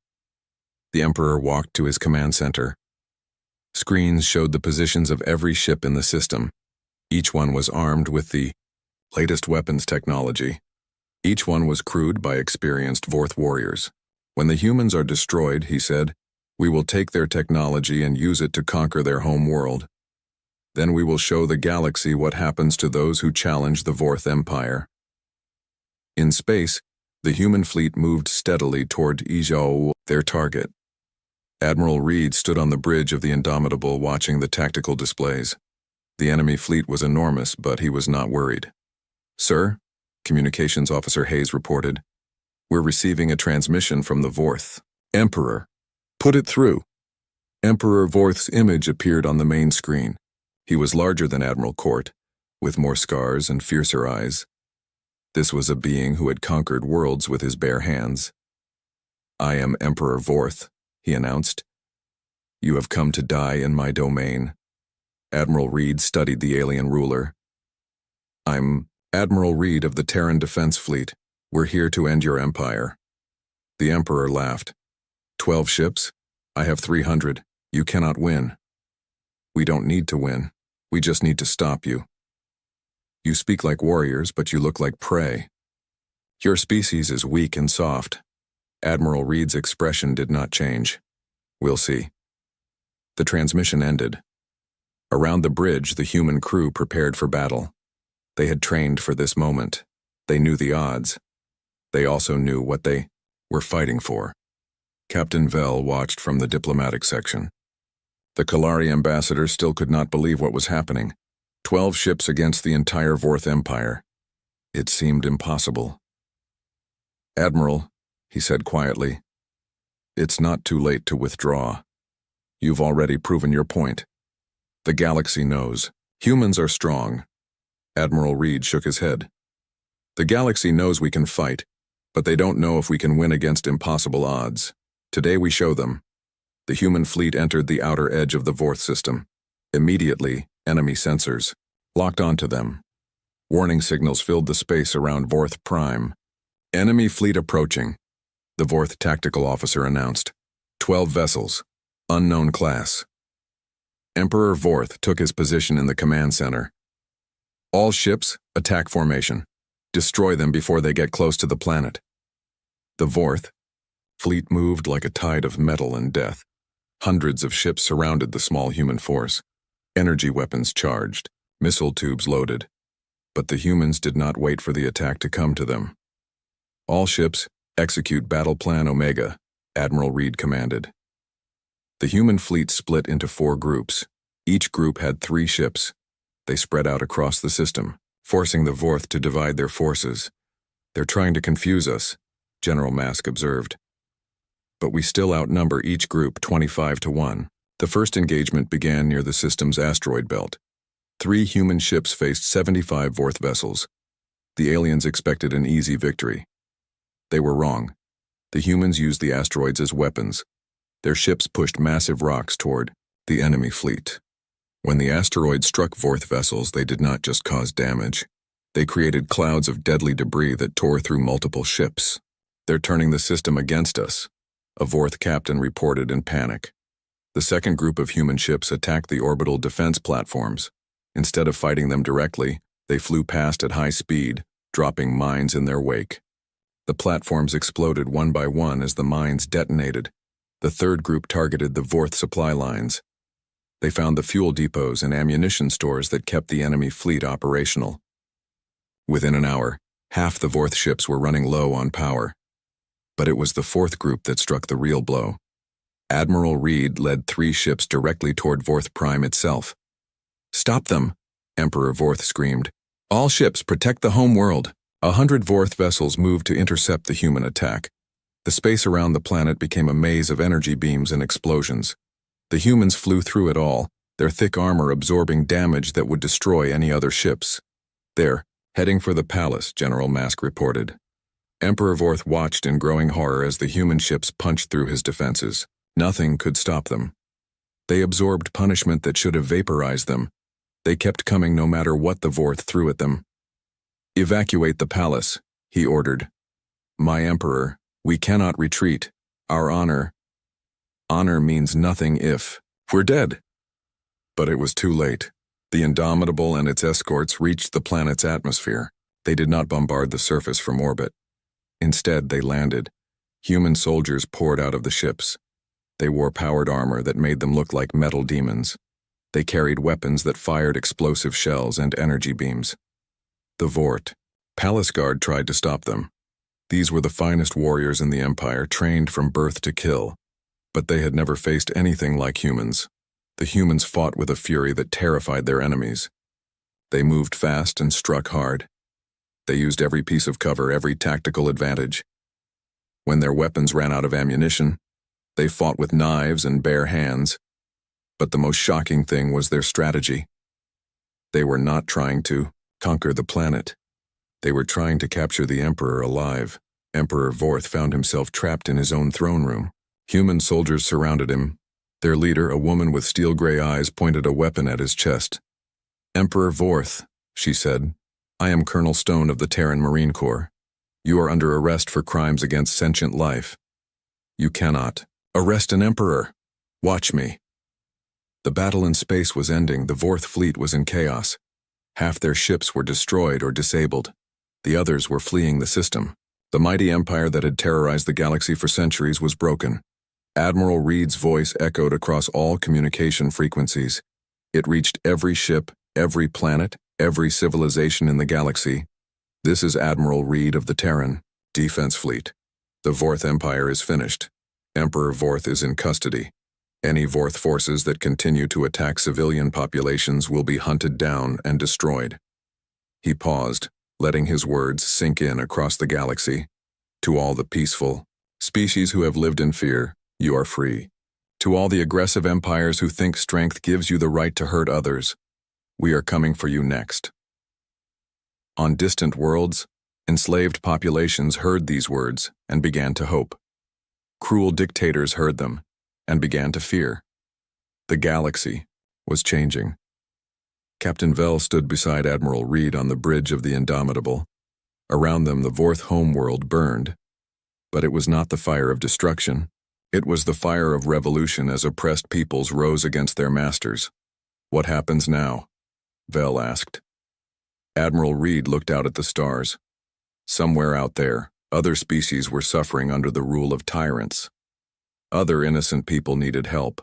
The Emperor walked to his command center. Screens showed the positions of every ship in the system. Each one was armed with the latest weapons technology. Each one was crewed by experienced Vorth warriors. When the humans are destroyed, he said, we will take their technology and use it to conquer their home world. Then we will show the galaxy what happens to those who challenge the Vorth Empire. In space, the human fleet moved steadily toward HFY, their target. Admiral Reed stood on the bridge of the Indomitable watching the tactical displays. The enemy fleet was enormous, but he was not worried. Sir, Communications Officer Hayes reported, we're receiving a transmission from the Vorth. Emperor, put it through. Emperor Vorth's image appeared on the main screen. He was larger than Admiral Court, with more scars and fiercer eyes. This was a being who had conquered worlds with his bare hands. I am Emperor Vorth, he announced. You have come to die in my domain. Admiral Reed studied the alien ruler. I'm Admiral Reed of the Terran Defense Fleet. We're here to end your empire. The Emperor laughed. 12 ships? I have 300. You cannot win. We don't need to win. We just need to stop you. You speak like warriors, but you look like prey. Your species is weak and soft. Admiral Reed's expression did not change. We'll see. The transmission ended. Around the bridge, the human crew prepared for battle. They had trained for this moment. They knew the odds. They also knew what they were fighting for. Captain Vell watched from the diplomatic section. The Kalari ambassador still could not believe what was happening. 12 ships against the entire Vorth Empire. It seemed impossible. Admiral, he said quietly, it's not too late to withdraw. You've already proven your point. The galaxy knows. Humans are strong. Admiral Reed shook his head. The galaxy knows we can fight, but they don't know if we can win against impossible odds. Today we show them. The human fleet entered the outer edge of the Vorth system. Immediately, enemy sensors locked onto them. Warning signals filled the space around Vorth Prime. Enemy fleet approaching, the Vorth tactical officer announced. 12 vessels, unknown class. Emperor Vorth took his position in the command center. All ships, attack formation. Destroy them before they get close to the planet. The Vorth fleet moved like a tide of metal and death. Hundreds of ships surrounded the small human force. Energy weapons charged, missile tubes loaded. But the humans did not wait for the attack to come to them. All ships, execute Battle Plan Omega, Admiral Reed commanded. The human fleet split into 4 groups. Each group had 3 ships. They spread out across the system, forcing the Vorth to divide their forces. They're trying to confuse us, General Mask observed. But we still outnumber each group 25-1. The first engagement began near the system's asteroid belt. 3 human ships faced 75 Vorth vessels. The aliens expected an easy victory. They were wrong. The humans used the asteroids as weapons. Their ships pushed massive rocks toward the enemy fleet. When the asteroid struck Vorth vessels, they did not just cause damage. They created clouds of deadly debris that tore through multiple ships. They're turning the system against us, a Vorth captain reported in panic. The second group of human ships attacked the orbital defense platforms. Instead of fighting them directly, they flew past at high speed, dropping mines in their wake. The platforms exploded one by one as the mines detonated. The third group targeted the Vorth supply lines. They found the fuel depots and ammunition stores that kept the enemy fleet operational. Within an hour, half the Vorth ships were running low on power. But it was the fourth group that struck the real blow. Admiral Reed led 3 ships directly toward Vorth Prime itself. "Stop them!" Emperor Vorth screamed. "All ships, protect the home world!" 100 Vorth vessels moved to intercept the human attack. The space around the planet became a maze of energy beams and explosions. The humans flew through it all, their thick armor absorbing damage that would destroy any other ships. "They're heading for the palace," General Mask reported. Emperor Vorth watched in growing horror as the human ships punched through his defenses. Nothing could stop them. They absorbed punishment that should have vaporized them. They kept coming no matter what the Vorth threw at them. "Evacuate the palace," he ordered. "My Emperor, we cannot retreat. Our honor means nothing if we're dead." But it was too late. The Indomitable and its escorts reached the planet's atmosphere. They did not bombard the surface from orbit. Instead, they landed. Human soldiers poured out of the ships. They wore powered armor that made them look like metal demons. They carried weapons that fired explosive shells and energy beams. The Vort, Palace Guard, tried to stop them. These were the finest warriors in the Empire, trained from birth to kill. But they had never faced anything like humans. The humans fought with a fury that terrified their enemies. They moved fast and struck hard. They used every piece of cover, every tactical advantage. When their weapons ran out of ammunition, they fought with knives and bare hands. But the most shocking thing was their strategy. They were not trying to conquer the planet. They were trying to capture the Emperor alive. Emperor Vorth found himself trapped in his own throne room. Human soldiers surrounded him. Their leader, a woman with steel-gray eyes, pointed a weapon at his chest. "Emperor Vorth," she said, "I am Colonel Stone of the Terran Marine Corps. You are under arrest for crimes against sentient life. You cannot arrest an emperor. Watch me." The battle in space was ending. The Vorth fleet was in chaos. Half their ships were destroyed or disabled. The others were fleeing the system. The mighty empire that had terrorized the galaxy for centuries was broken. Admiral Reed's voice echoed across all communication frequencies. It reached every ship, every planet, every civilization in the galaxy. "This is Admiral Reed of the Terran Defense Fleet. The Vorth Empire is finished. Emperor Vorth is in custody. Any Vorth forces that continue to attack civilian populations will be hunted down and destroyed." He paused, letting his words sink in across the galaxy. "To all the peaceful species who have lived in fear, you are free. To all the aggressive empires who think strength gives you the right to hurt others, we are coming for you next." On distant worlds, enslaved populations heard these words and began to hope. Cruel dictators heard them and began to fear. The galaxy was changing. Captain Vell stood beside Admiral Reed on the bridge of the Indomitable. Around them, the Vorth homeworld burned. But it was not the fire of destruction. It was the fire of revolution as oppressed peoples rose against their masters. "What happens now?" Vell asked. Admiral Reed looked out at the stars. Somewhere out there, other species were suffering under the rule of tyrants. Other innocent people needed help.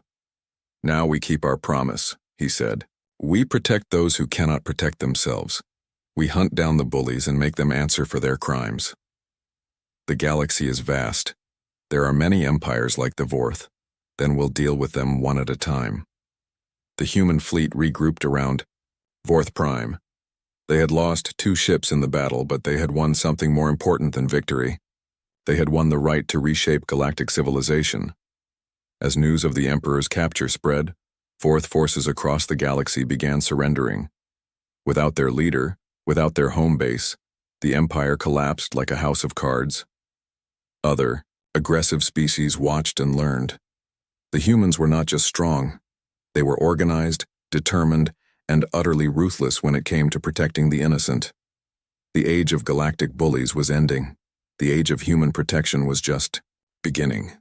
"Now we keep our promise," he said. "We protect those who cannot protect themselves. We hunt down the bullies and make them answer for their crimes." The galaxy is vast. There are many empires like the Vorth. Then we'll deal with them one at a time. The human fleet regrouped around Vorth Prime. They had lost 2 ships in the battle, but they had won something more important than victory. They had won the right to reshape galactic civilization. As news of the Emperor's capture spread, Vorth forces across the galaxy began surrendering. Without their leader, without their home base, the Empire collapsed like a house of cards. Other, aggressive species watched and learned. The humans were not just strong. They were organized, determined, and utterly ruthless when it came to protecting the innocent. The age of galactic bullies was ending. The age of human protection was just beginning.